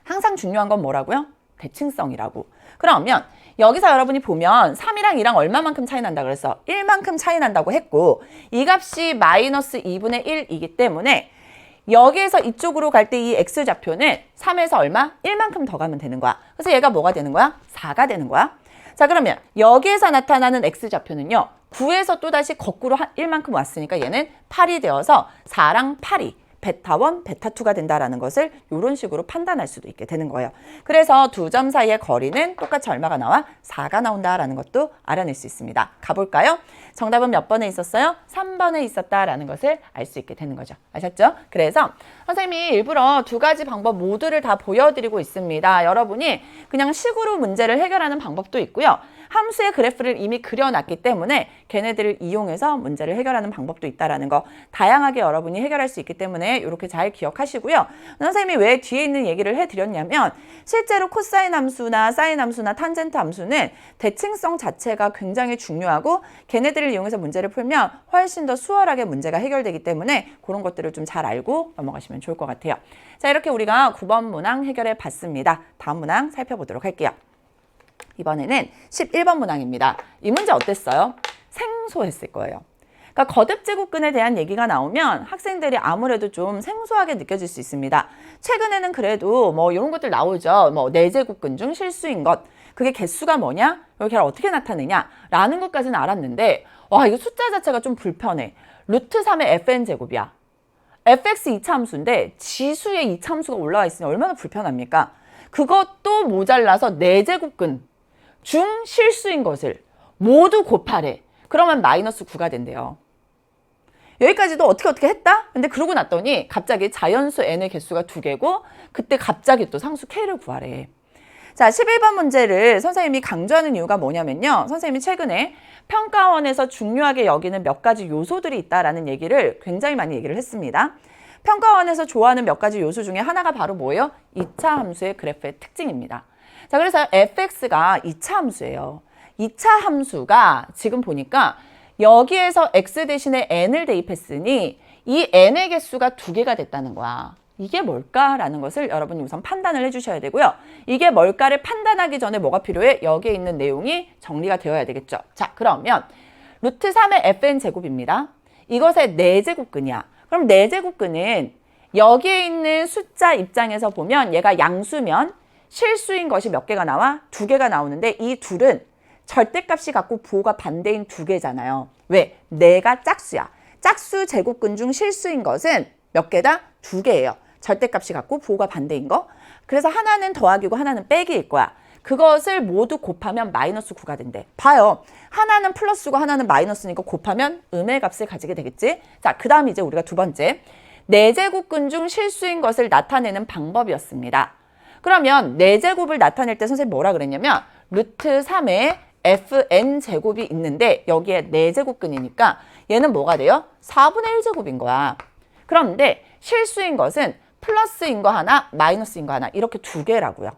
항상 중요한 건 뭐라고요? 대칭성이라고. 그러면 여기서 여러분이 보면 3이랑 2랑 얼마만큼 차이 난다 그랬어? 1만큼 차이 난다고 했고 이 값이 마이너스 2분의 1이기 때문에 여기에서 이쪽으로 갈 때 이 X좌표는 3에서 얼마? 1만큼 더 가면 되는 거야. 그래서 얘가 뭐가 되는 거야? 4가 되는 거야. 자, 그러면 여기에서 나타나는 X좌표는요. 9에서 또다시 거꾸로 1만큼 왔으니까 얘는 8이 되어서 4랑 8이 베타1, 베타2가 된다라는 것을 이런 식으로 판단할 수도 있게 되는 거예요. 그래서 두 점 사이의 거리는 똑같이 얼마가 나와? 4가 나온다라는 것도 알아낼 수 있습니다. 가볼까요? 정답은 몇 번에 있었어요? 3번에 있었다라는 것을 알 수 있게 되는 거죠. 아셨죠? 그래서 선생님이 일부러 두 가지 방법 모두를 다 보여드리고 있습니다. 여러분이 그냥 식으로 문제를 해결하는 방법도 있고요. 함수의 그래프를 이미 그려놨기 때문에 걔네들을 이용해서 문제를 해결하는 방법도 있다라는 거 다양하게 여러분이 해결할 수 있기 때문에 이렇게 잘 기억하시고요. 선생님이 왜 뒤에 있는 얘기를 해드렸냐면 실제로 코사인 함수나 사인 함수나 탄젠트 함수는 대칭성 자체가 굉장히 중요하고 걔네들을 이용해서 문제를 풀면 훨씬 더 수월하게 문제가 해결되기 때문에 그런 것들을 좀 잘 알고 넘어가시면 좋을 것 같아요. 자, 이렇게 우리가 9번 문항 해결해 봤습니다. 다음 문항 살펴보도록 할게요. 이번에는 11번 문항입니다. 이 문제 어땠어요? 생소했을 거예요. 그러니까 거듭제곱근에 대한 얘기가 나오면 학생들이 아무래도 좀 생소하게 느껴질 수 있습니다. 최근에는 그래도 뭐 이런 것들 나오죠. 뭐 4제곱근 중 실수인 것. 그게 개수가 뭐냐? 여기 어떻게 나타내냐? 라는 것까지는 알았는데 와, 이거 숫자 자체가 좀 불편해. 루트 3의 fn제곱이야. fx 2차 함수인데 지수에 2차 함수가 올라와 있으니 얼마나 불편합니까? 그것도 모자라서 4제곱근 중 실수인 것을 모두 곱하래. 그러면 마이너스 9가 된대요. 여기까지도 어떻게 했다? 근데 그러고 났더니 갑자기 자연수 n의 개수가 2개고 그때 갑자기 또 상수 k를 구하래. 자, 11번 문제를 선생님이 강조하는 이유가 뭐냐면요. 선생님이 최근에 평가원에서 중요하게 여기는 몇 가지 요소들이 있다라는 얘기를 굉장히 많이 얘기를 했습니다. 평가원에서 좋아하는 몇 가지 요소 중에 하나가 바로 뭐예요? 2차 함수의 그래프의 특징입니다. 자, 그래서 fx가 2차 함수예요. 2차 함수가 지금 보니까 여기에서 x 대신에 n을 대입했으니 이 n의 개수가 2개가 됐다는 거야. 이게 뭘까라는 것을 여러분이 우선 판단을 해주셔야 되고요. 이게 뭘까를 판단하기 전에 뭐가 필요해? 여기에 있는 내용이 정리가 되어야 되겠죠. 자, 그러면 루트 3의 fn제곱입니다. 이것의 4제곱근이야. 그럼 4제곱근은 여기에 있는 숫자 입장에서 보면 얘가 양수면 실수인 것이 몇 개가 나와? 2개가 나오는데 이 둘은 절대값이 같고 부호가 반대인 2개잖아요. 왜? 4가 짝수야. 짝수 제곱근 중 실수인 것은 몇 개다? 2개예요. 절대값이 같고 부호가 반대인 거. 그래서 하나는 더하기고 하나는 빼기일 거야. 그것을 모두 곱하면 마이너스 9가 된대. 봐요. 하나는 플러스고 하나는 마이너스니까 곱하면 음의 값을 가지게 되겠지. 자, 그 다음 이제 우리가 두 번째. 4제곱근 중 실수인 것을 나타내는 방법이었습니다. 그러면 4제곱을 나타낼 때 선생님이 뭐라 그랬냐면 루트 3의 fn제곱이 있는데 여기에 4제곱근이니까 얘는 뭐가 돼요? 4분의 1제곱인 거야. 그런데 실수인 것은 플러스인 거 하나, 마이너스인 거 하나 이렇게 2개라고요.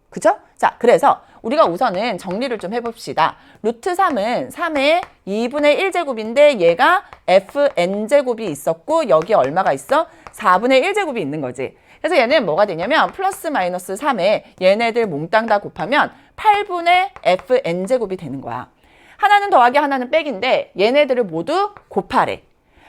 그죠? 자, 그래서 우리가 우선은 정리를 좀 해봅시다. 루트 3은 3의 2분의 1제곱인데 얘가 fn제곱이 있었고 여기에 얼마가 있어? 4분의 1제곱이 있는 거지. 그래서 얘는 뭐가 되냐면 플러스 마이너스 3에 얘네들 몽땅 다 곱하면 8분의 fn제곱이 되는 거야. 하나는 더하기 하나는 빼기인데 얘네들을 모두 곱하래.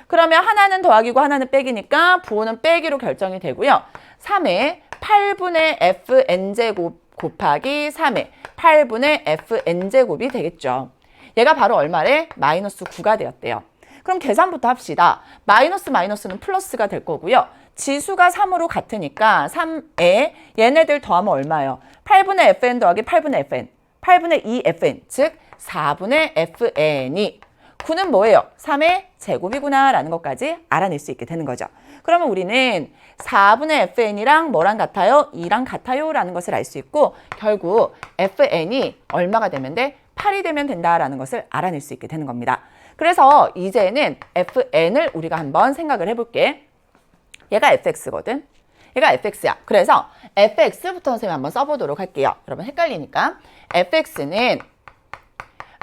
그러면 하나는 더하기고 하나는 빼기니까 부호는 빼기로 결정이 되고요. 3의 8분의 fn제곱 곱하기 3의 8분의 fn제곱이 되겠죠. 얘가 바로 얼마래? 마이너스 9가 되었대요. 그럼 계산부터 합시다. 마이너스 마이너스는 플러스가 될 거고요. 지수가 3으로 같으니까 3에 얘네들 더하면 얼마예요? 8분의 fn 더하기 8분의 fn, 8분의 2fn, 즉 4분의 fn이 9는 뭐예요? 3의 제곱이구나 라는 것까지 알아낼 수 있게 되는 거죠. 그러면 우리는 4분의 fn이랑 뭐랑 같아요? 2랑 같아요 라는 것을 알 수 있고 결국 fn이 얼마가 되면 돼? 8이 되면 된다라는 것을 알아낼 수 있게 되는 겁니다. 그래서 이제는 fn을 우리가 한번 생각을 해볼게. 얘가 fx거든. 얘가 fx야. 그래서 fx부터 선생님이 한번 써보도록 할게요. 여러분 헷갈리니까. fx는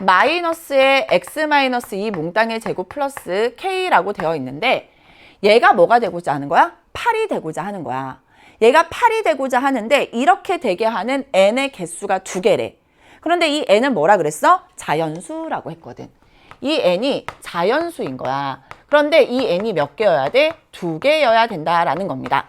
마이너스의 x-2 몽땅의 제곱 플러스 k라고 되어 있는데 얘가 뭐가 되고자 하는 거야? 8이 되고자 하는 거야. 얘가 8이 되고자 하는데 이렇게 되게 하는 n의 개수가 2개래. 그런데 이 n은 뭐라 그랬어? 자연수라고 했거든. 이 n이 자연수인 거야. 그런데 이 n이 몇 개여야 돼? 2개여야 된다라는 겁니다.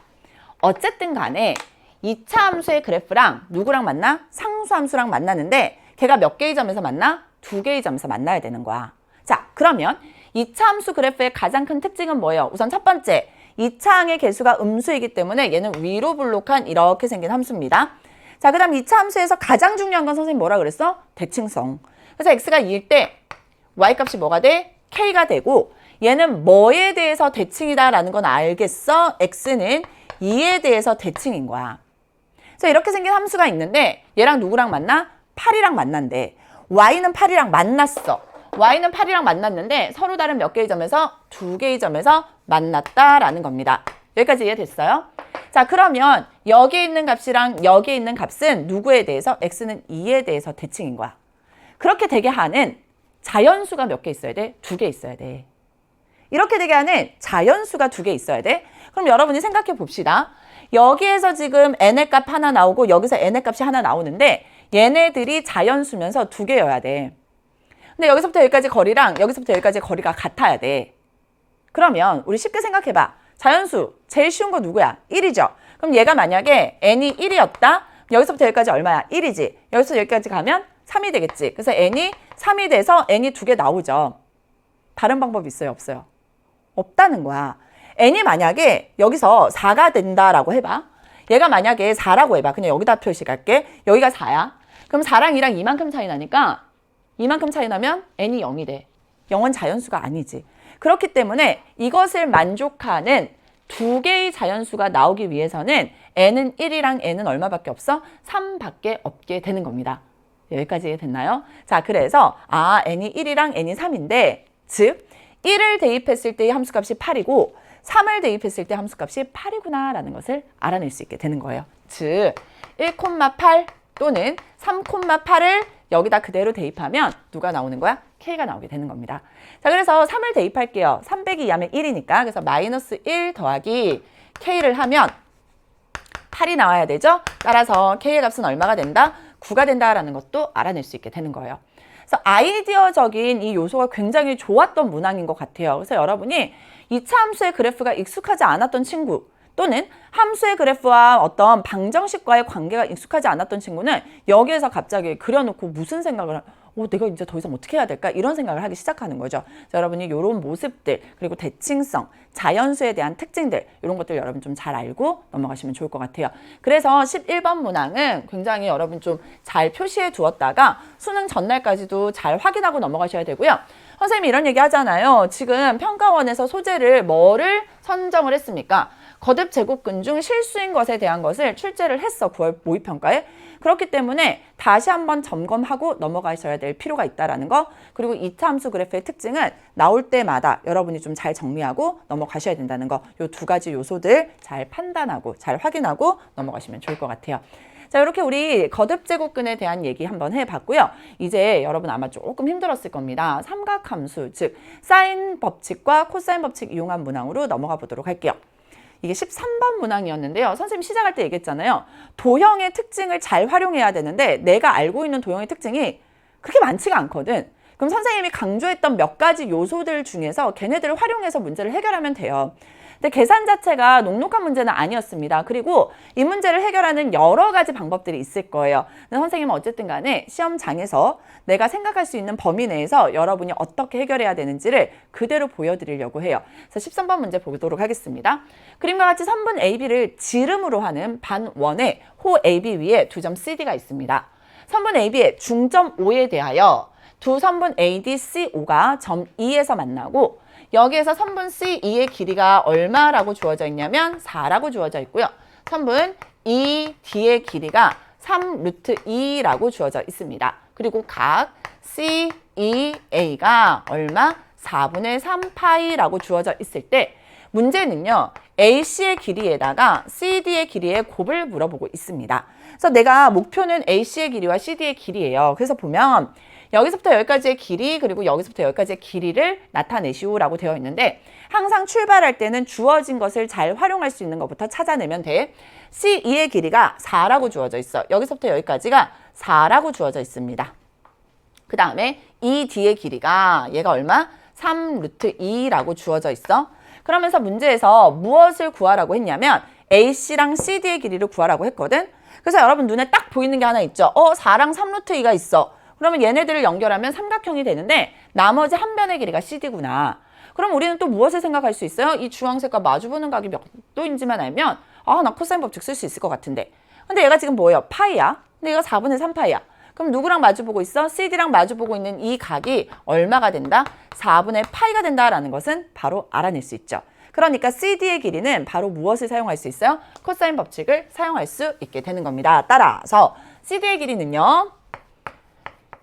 어쨌든 간에 2차 함수의 그래프랑 누구랑 만나? 상수함수랑 만나는데 걔가 몇 개의 점에서 만나? 2개의 점에서 만나야 되는 거야. 자, 그러면 2차 함수 그래프의 가장 큰 특징은 뭐예요? 우선 첫 번째, 2차 항의 개수가 음수이기 때문에 얘는 위로 블록한 이렇게 생긴 함수입니다. 자, 그 다음 2차 함수에서 가장 중요한 건 선생님 뭐라 그랬어? 대칭성. 그래서 x가 2일 때 y값이 뭐가 돼? k가 되고 얘는 뭐에 대해서 대칭이다라는 건 알겠어? x는 2에 대해서 대칭인 거야. 그래서 이렇게 생긴 함수가 있는데 얘랑 누구랑 만나? 8이랑 만난대. y는 8이랑 만났어. y는 8이랑 만났는데 서로 다른 몇 개의 점에서? 2개의 점에서 만났다라는 겁니다. 여기까지 이해됐어요? 자, 그러면 여기에 있는 값이랑 여기에 있는 값은 누구에 대해서? x는 2에 대해서 대칭인 거야. 그렇게 되게 하는 자연수가 몇 개 있어야 돼? 2개 있어야 돼. 이렇게 되게 하는 자연수가 2개 있어야 돼. 그럼 여러분이 생각해 봅시다. 여기에서 지금 n의 값 하나 나오고 여기서 n의 값이 하나 나오는데 얘네들이 자연수면서 2개여야 돼. 근데 여기서부터 여기까지 거리랑 여기서부터 여기까지 거리가 같아야 돼. 그러면 우리 쉽게 생각해봐. 자연수 제일 쉬운 거 누구야? 1이죠. 그럼 얘가 만약에 n이 1이었다. 여기서부터 여기까지 얼마야? 1이지. 여기서 여기까지 가면 3이 되겠지. 그래서 n이 3이 돼서 n이 2개 나오죠. 다른 방법이 있어요? 없어요? 없다는 거야. n이 만약에 여기서 4가 된다라고 해봐. 얘가 만약에 4라고 해봐. 그냥 여기다 표시할게. 여기가 4야. 그럼 4랑 2랑 이만큼 차이 나니까 이만큼 차이 나면 n이 0이 돼. 0은 자연수가 아니지. 그렇기 때문에 이것을 만족하는 2개의 자연수가 나오기 위해서는 n은 1이랑 n은 얼마밖에 없어? 3밖에 없게 되는 겁니다. 여기까지 됐나요? 자, 그래서 n이 1이랑 n이 3인데 즉 1을 대입했을 때의 함수값이 8이고 3을 대입했을 때 함수값이 8이구나 라는 것을 알아낼 수 있게 되는 거예요. 즉 1,8 또는 3,8을 여기다 그대로 대입하면 누가 나오는 거야? k가 나오게 되는 겁니다. 자, 그래서 3을 대입할게요. 3 빼기 2하면 1이니까 그래서 마이너스 1 더하기 k를 하면 8이 나와야 되죠? 따라서 k의 값은 얼마가 된다? 9가 된다라는 것도 알아낼 수 있게 되는 거예요. 그래서 아이디어적인 이 요소가 굉장히 좋았던 문항인 것 같아요. 그래서 여러분이 2차 함수의 그래프가 익숙하지 않았던 친구 또는 함수의 그래프와 어떤 방정식과의 관계가 익숙하지 않았던 친구는 여기에서 갑자기 그려놓고 무슨 생각을 내가 이제 더 이상 어떻게 해야 될까? 이런 생각을 하기 시작하는 거죠. 그래서 여러분이 이런 모습들 그리고 대칭성, 자연수에 대한 특징들 이런 것들 여러분 좀 잘 알고 넘어가시면 좋을 것 같아요. 그래서 11번 문항은 굉장히 여러분 좀 잘 표시해 두었다가 수능 전날까지도 잘 확인하고 넘어가셔야 되고요. 선생님이 이런 얘기 하잖아요. 지금 평가원에서 소재를 뭐를 선정을 했습니까? 거듭 제곱근 중 실수인 것에 대한 것을 출제를 했어. 9월 모의평가에. 그렇기 때문에 다시 한번 점검하고 넘어가셔야 될 필요가 있다는 거. 그리고 2차 함수 그래프의 특징은 나올 때마다 여러분이 좀 잘 정리하고 넘어가셔야 된다는 거. 이 2가지 요소들 잘 판단하고 잘 확인하고 넘어가시면 좋을 것 같아요. 자, 이렇게 우리 거듭 제곱근에 대한 얘기 한번 해봤고요. 이제 여러분 아마 조금 힘들었을 겁니다. 삼각함수, 즉 사인 법칙과 코사인 법칙 이용한 문항으로 넘어가 보도록 할게요. 이게 13번 문항이었는데요. 선생님 시작할 때 얘기했잖아요. 도형의 특징을 잘 활용해야 되는데 내가 알고 있는 도형의 특징이 그렇게 많지가 않거든. 그럼 선생님이 강조했던 몇 가지 요소들 중에서 걔네들을 활용해서 문제를 해결하면 돼요. 근데 계산 자체가 녹록한 문제는 아니었습니다. 그리고 이 문제를 해결하는 여러 가지 방법들이 있을 거예요. 근데 선생님은 어쨌든 간에 시험장에서 내가 생각할 수 있는 범위 내에서 여러분이 어떻게 해결해야 되는지를 그대로 보여드리려고 해요. 그래서 13번 문제 보도록 하겠습니다. 그림과 같이 선분 AB를 지름으로 하는 반원의 호 AB 위에 두 점 CD가 있습니다. 선분 AB의 중점 O에 대하여 두 선분 ADCO가 점 E에서 만나고 여기에서 선분 CE의 길이가 얼마라고 주어져 있냐면 4라고 주어져 있고요. 선분 ED의 길이가 3 루트 2라고 주어져 있습니다. 그리고 각 CEA가 얼마? 4분의 3파이라고 주어져 있을 때 문제는요. AC의 길이에다가 CD의 길이의 곱을 물어보고 있습니다. 그래서 내가 목표는 AC의 길이와 CD의 길이에요. 그래서 보면 여기서부터 여기까지의 길이 그리고 여기서부터 여기까지의 길이를 나타내시오라고 되어 있는데 항상 출발할 때는 주어진 것을 잘 활용할 수 있는 것부터 찾아내면 돼. CE의 길이가 4라고 주어져 있어. 여기서부터 여기까지가 4라고 주어져 있습니다. 그 다음에 ED의 길이가 얘가 얼마? 3 루트 2라고 주어져 있어. 그러면서 문제에서 무엇을 구하라고 했냐면 AC랑 CD의 길이를 구하라고 했거든. 그래서 여러분 눈에 딱 보이는 게 하나 있죠. 4랑 3 루트 2가 있어. 그러면 얘네들을 연결하면 삼각형이 되는데 나머지 한 변의 길이가 CD구나. 그럼 우리는 또 무엇을 생각할 수 있어요? 이 주황색과 마주보는 각이 몇 도인지만 알면 나 코사인 법칙 쓸 수 있을 것 같은데. 근데 얘가 지금 뭐예요? 파이야. 근데 얘가 4분의 3파이야. 그럼 누구랑 마주보고 있어? CD랑 마주보고 있는 이 각이 얼마가 된다? 4분의 파이가 된다라는 것은 바로 알아낼 수 있죠. 그러니까 CD의 길이는 바로 무엇을 사용할 수 있어요? 코사인 법칙을 사용할 수 있게 되는 겁니다. 따라서 CD의 길이는요.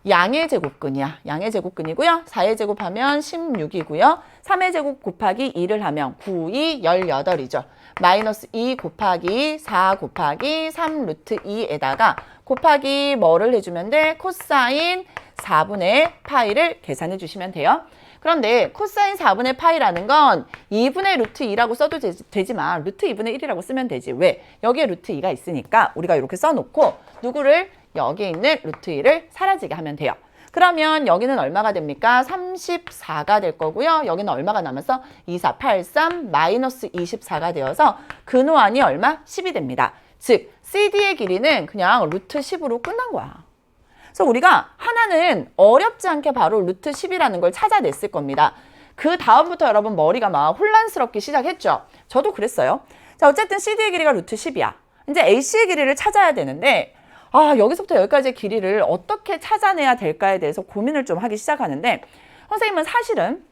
양의 제곱근이야. 양의 제곱근이고요. 4의 제곱하면 16이고요. 3의 제곱 곱하기 2를 하면 9, 2, 18이죠. 마이너스 2 곱하기 4 곱하기 3 루트 2에다가 곱하기 뭐를 해주면 돼? 코사인 4분의 파이를 계산해 주시면 돼요. 그런데 코사인 4분의 파이라는 건 2분의 루트 2라고 써도 되지만 루트 2분의 1이라고 쓰면 되지. 왜? 여기에 루트 2가 있으니까 우리가 이렇게 써놓고 누구를? 여기에 있는 루트 2를 사라지게 하면 돼요. 그러면 여기는 얼마가 됩니까? 34가 될 거고요. 여기는 얼마가 남았어? 2, 4, 8, 3 마이너스 24가 되어서 근호안이 얼마? 10이 됩니다. 즉 CD의 길이는 그냥 루트 10으로 끝난 거야. 그래서 우리가 하나는 어렵지 않게 바로 루트 10이라는 걸 찾아냈을 겁니다. 그 다음부터 여러분 머리가 막 혼란스럽기 시작했죠. 저도 그랬어요. 자, 어쨌든 CD의 길이가 루트 10이야. 이제 AC의 길이를 찾아야 되는데 여기서부터 여기까지의 길이를 어떻게 찾아내야 될까에 대해서 고민을 좀 하기 시작하는데 선생님은 사실은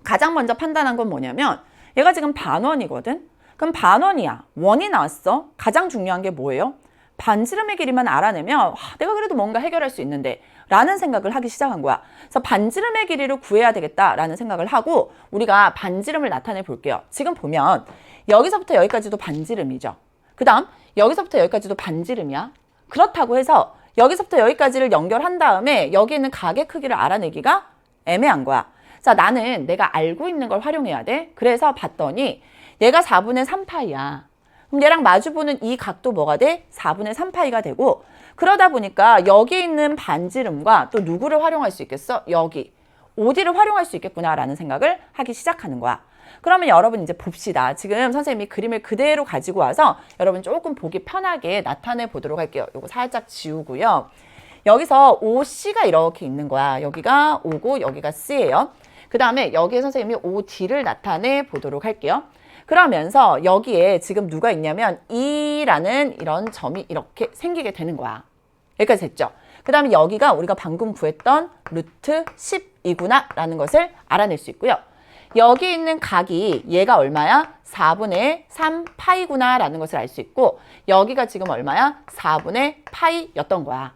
가장 먼저 판단한 건 뭐냐면 얘가 지금 반원이거든. 그럼 반원이야. 원이 나왔어. 가장 중요한 게 뭐예요? 반지름의 길이만 알아내면 내가 그래도 뭔가 해결할 수 있는데 라는 생각을 하기 시작한 거야. 그래서 반지름의 길이를 구해야 되겠다라는 생각을 하고 우리가 반지름을 나타내 볼게요. 지금 보면 여기서부터 여기까지도 반지름이죠. 그 다음 여기서부터 여기까지도 반지름이야. 그렇다고 해서 여기서부터 여기까지를 연결한 다음에 여기 있는 각의 크기를 알아내기가 애매한 거야. 자, 나는 내가 알고 있는 걸 활용해야 돼. 그래서 봤더니 얘가 4분의 3파이야. 그럼 얘랑 마주보는 이 각도 뭐가 돼? 4분의 3파이가 되고 그러다 보니까 여기 있는 반지름과 또 누구를 활용할 수 있겠어? 여기 OD를 활용할 수 있겠구나라는 생각을 하기 시작하는 거야. 그러면 여러분 이제 봅시다. 지금 선생님이 그림을 그대로 가지고 와서 여러분 조금 보기 편하게 나타내 보도록 할게요. 요거 살짝 지우고요. 여기서 OC가 이렇게 있는 거야. 여기가 O고 여기가 C예요. 그 다음에 여기에 선생님이 OD를 나타내 보도록 할게요. 그러면서 여기에 지금 누가 있냐면 E라는 이런 점이 이렇게 생기게 되는 거야. 여기까지 됐죠? 그 다음에 여기가 우리가 방금 구했던 루트 10이구나 라는 것을 알아낼 수 있고요. 여기 있는 각이 얘가 얼마야? 4분의 3파이구나 라는 것을 알 수 있고 여기가 지금 얼마야? 4분의 파이였던 거야.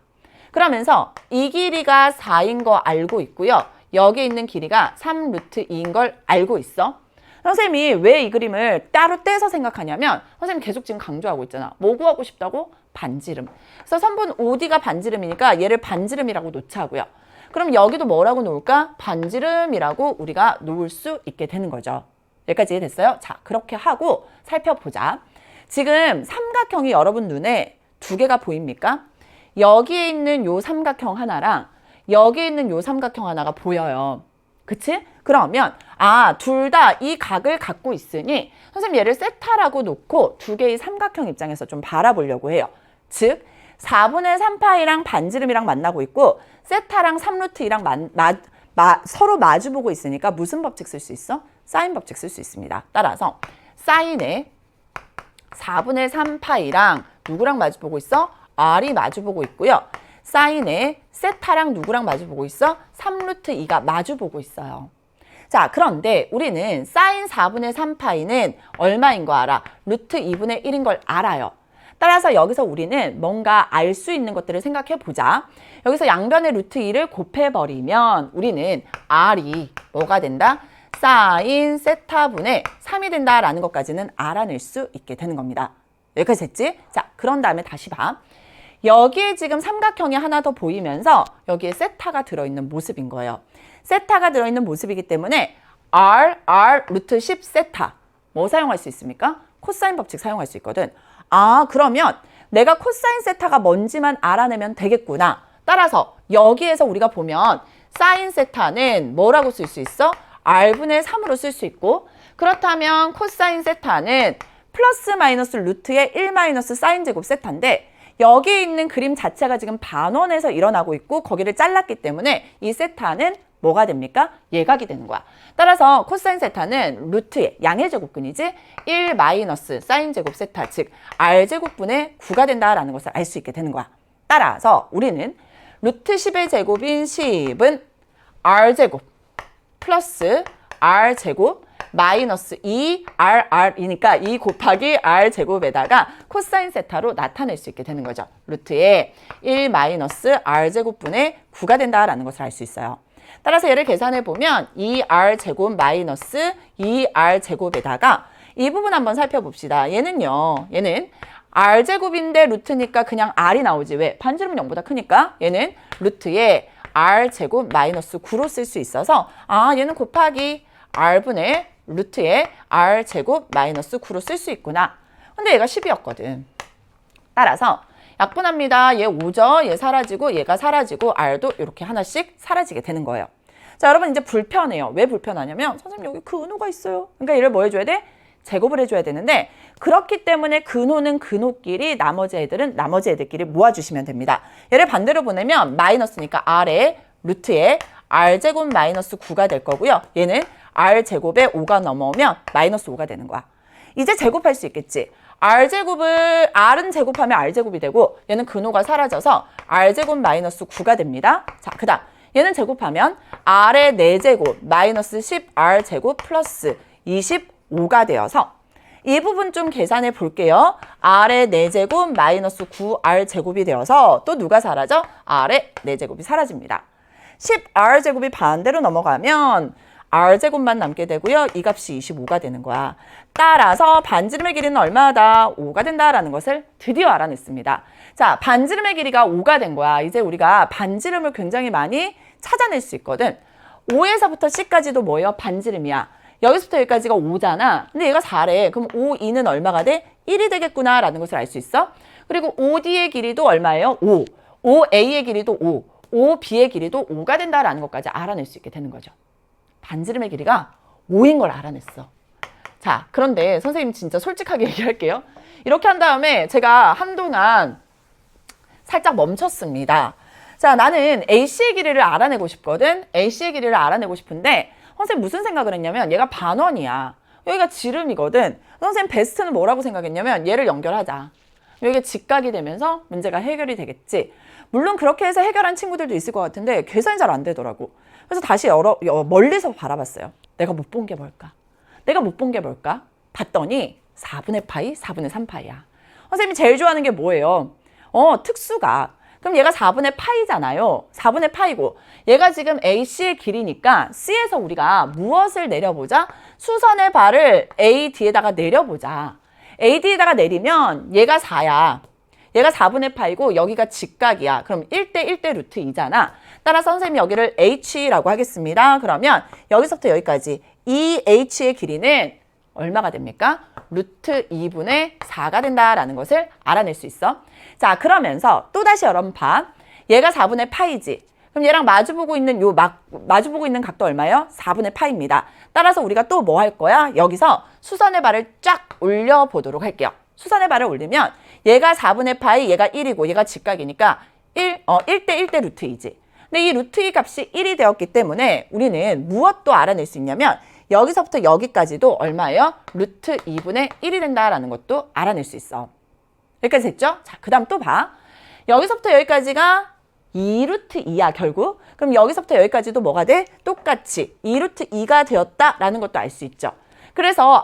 그러면서 이 길이가 4인 거 알고 있고요. 여기 있는 길이가 3 루트 2인 걸 알고 있어. 선생님이 왜 이 그림을 따로 떼서 생각하냐면 선생님 계속 지금 강조하고 있잖아. 뭐 구하고 싶다고? 반지름. 그래서 선분 OD가 반지름이니까 얘를 반지름이라고 놓자고요. 그럼 여기도 뭐라고 놓을까? 반지름이라고 우리가 놓을 수 있게 되는 거죠. 여기까지 됐어요? 자, 그렇게 하고 살펴보자. 지금 삼각형이 여러분 눈에 두 개가 보입니까? 여기에 있는 요 삼각형 하나랑 여기에 있는 요 삼각형 하나가 보여요. 그치? 그러면 둘 다 이 각을 갖고 있으니 선생님 얘를 세타라고 놓고 두 개의 삼각형 입장에서 좀 바라보려고 해요. 즉 4분의 3파이랑 반지름이랑 만나고 있고 세타랑 3루트 2랑 서로 마주보고 있으니까 무슨 법칙 쓸 수 있어? 사인 법칙 쓸 수 있습니다. 따라서 사인의 4분의 3파이랑 누구랑 마주보고 있어? R이 마주보고 있고요. 사인의 세타랑 누구랑 마주보고 있어? 3루트 2가 마주보고 있어요. 자, 그런데 우리는 사인 4분의 3파이는 얼마인 거 알아? 루트 2분의 1인 걸 알아요. 따라서 여기서 우리는 뭔가 알 수 있는 것들을 생각해 보자. 여기서 양변의 루트 2를 곱해버리면 우리는 R이 뭐가 된다? 사인 세타분의 3이 된다라는 것까지는 알아낼 수 있게 되는 겁니다. 여기까지 됐지? 자, 그런 다음에 다시 봐. 여기에 지금 삼각형이 하나 더 보이면서 여기에 세타가 들어있는 모습인 거예요. 세타가 들어있는 모습이기 때문에 R 루트 10 세타 뭐 사용할 수 있습니까? 코사인 법칙 사용할 수 있거든. 아, 그러면 내가 코사인 세타가 뭔지만 알아내면 되겠구나. 따라서 여기에서 우리가 보면 사인 세타는 뭐라고 쓸 수 있어? R분의 3으로 쓸 수 있고, 그렇다면 코사인 세타는 플러스 마이너스 루트의 1 마이너스 사인 제곱 세타인데 여기에 있는 그림 자체가 지금 반원에서 일어나고 있고 거기를 잘랐기 때문에 이 세타는 뭐가 됩니까? 예각이 되는 거야. 따라서 코사인 세타는 루트의 양의 제곱근이지 1 마이너스 사인 제곱 세타, 즉 R제곱분의 9가 된다라는 것을 알 수 있게 되는 거야. 따라서 우리는 루트 10의 제곱인 10은 R제곱 플러스 R제곱 마이너스 2RR이니까 2 곱하기 R제곱에다가 코사인 세타로 나타낼 수 있게 되는 거죠. 루트에 1 마이너스 R제곱분의 9가 된다라는 것을 알 수 있어요. 따라서 얘를 계산해 보면 2R제곱 마이너스 2R제곱에다가 이 부분 한번 살펴봅시다. 얘는요. 얘는 R제곱인데 루트니까 그냥 R이 나오지. 왜? 반지름은 0보다 크니까 얘는 루트에 R제곱 마이너스 9로 쓸 수 있어서 아, 얘는 곱하기 R분의 루트에 R제곱 마이너스 9로 쓸 수 있구나. 근데 얘가 10이었거든. 따라서 약분합니다. 얘 5죠. 얘 사라지고 얘가 사라지고 R도 이렇게 하나씩 사라지게 되는 거예요. 자, 여러분 이제 불편해요. 왜 불편하냐면 선생님 여기 근호가 있어요. 그러니까 얘를 뭐 해줘야 돼? 제곱을 해줘야 되는데 그렇기 때문에 근호는 근호끼리 나머지 애들끼리 모아주시면 됩니다. 얘를 반대로 보내면 마이너스니까 R에 루트에 R제곱 마이너스 9가 될 거고요. 얘는 R제곱에 5가 넘어오면 마이너스 5가 되는 거야. 이제 제곱할 수 있겠지. R은 제곱하면 R제곱이 되고 얘는 근호가 사라져서 R제곱 마이너스 9가 됩니다. 자, 그 다음 얘는 제곱하면 R의 4제곱 마이너스 10R제곱 플러스 25가 되어서 이 부분 좀 계산해 볼게요. R의 4제곱 마이너스 9R제곱이 되어서 또 누가 사라져? R의 4제곱이 사라집니다. 10R제곱이 반대로 넘어가면 R제곱만 남게 되고요. 이 값이 25가 되는 거야. 따라서 반지름의 길이는 얼마다? 5가 된다라는 것을 드디어 알아냈습니다. 자, 반지름의 길이가 5가 된 거야. 이제 우리가 반지름을 굉장히 많이 찾아낼 수 있거든. 5에서부터 C까지도 뭐예요? 반지름이야. 여기서부터 여기까지가 5잖아. 근데 얘가 4래. 그럼 5, 2는 얼마가 돼? 1이 되겠구나라는 것을 알 수 있어. 그리고 5D의 길이도 얼마예요? 5. 5A의 길이도 5. 5B의 길이도 5가 된다라는 것까지 알아낼 수 있게 되는 거죠. 반지름의 길이가 5인 걸 알아냈어. 자, 그런데 선생님 진짜 솔직하게 얘기할게요. 이렇게 한 다음에 제가 한동안 살짝 멈췄습니다. 자, 나는 AC의 길이를 알아내고 싶거든. AC의 길이를 알아내고 싶은데 선생님 무슨 생각을 했냐면 얘가 반원이야. 여기가 지름이거든. 선생님 베스트는 뭐라고 생각했냐면 얘를 연결하자. 여기가 직각이 되면서 문제가 해결이 되겠지. 물론 그렇게 해서 해결한 친구들도 있을 것 같은데 계산이 잘 안 되더라고. 그래서 다시 멀리서 바라봤어요. 내가 못 본 게 뭘까? 내가 못 본 게 뭘까? 봤더니 4분의 파이, 4분의 3파이야. 선생님이 제일 좋아하는 게 뭐예요? 특수가. 그럼 얘가 4분의 파이잖아요. 4분의 파이고 얘가 지금 AC의 길이니까 C에서 우리가 무엇을 내려보자? 수선의 발을 AD에다가 내려보자. AD에다가 내리면 얘가 4야. 얘가 4분의 파이고 여기가 직각이야. 그럼 1대 1대 루트 2잖아. 따라서 선생님이 여기를 H라고 하겠습니다. 그러면 여기서부터 여기까지 이 H의 길이는 얼마가 됩니까? 루트 2분의 4가 된다라는 것을 알아낼 수 있어. 자, 그러면서 또다시 여러분 봐. 얘가 4분의 파이지. 그럼 얘랑 마주보고 있는 마주보고 있는 각도 얼마예요? 4분의 파이입니다. 따라서 우리가 또 뭐 할 거야? 여기서 수선의 발을 쫙 올려보도록 할게요. 수선의 발을 올리면 얘가 4분의 파이, 얘가 1이고 얘가 직각이니까 1대 1대 루트 2지. 근데 이 루트 2 값이 1이 되었기 때문에 우리는 무엇도 알아낼 수 있냐면 여기서부터 여기까지도 얼마예요? 루트 2분의 1이 된다라는 것도 알아낼 수 있어. 여기까지 됐죠? 자, 그 다음 또 봐. 여기서부터 여기까지가 2루트 2야 결국. 그럼 여기서부터 여기까지도 뭐가 돼? 똑같이 2루트 2가 되었다라는 것도 알 수 있죠. 그래서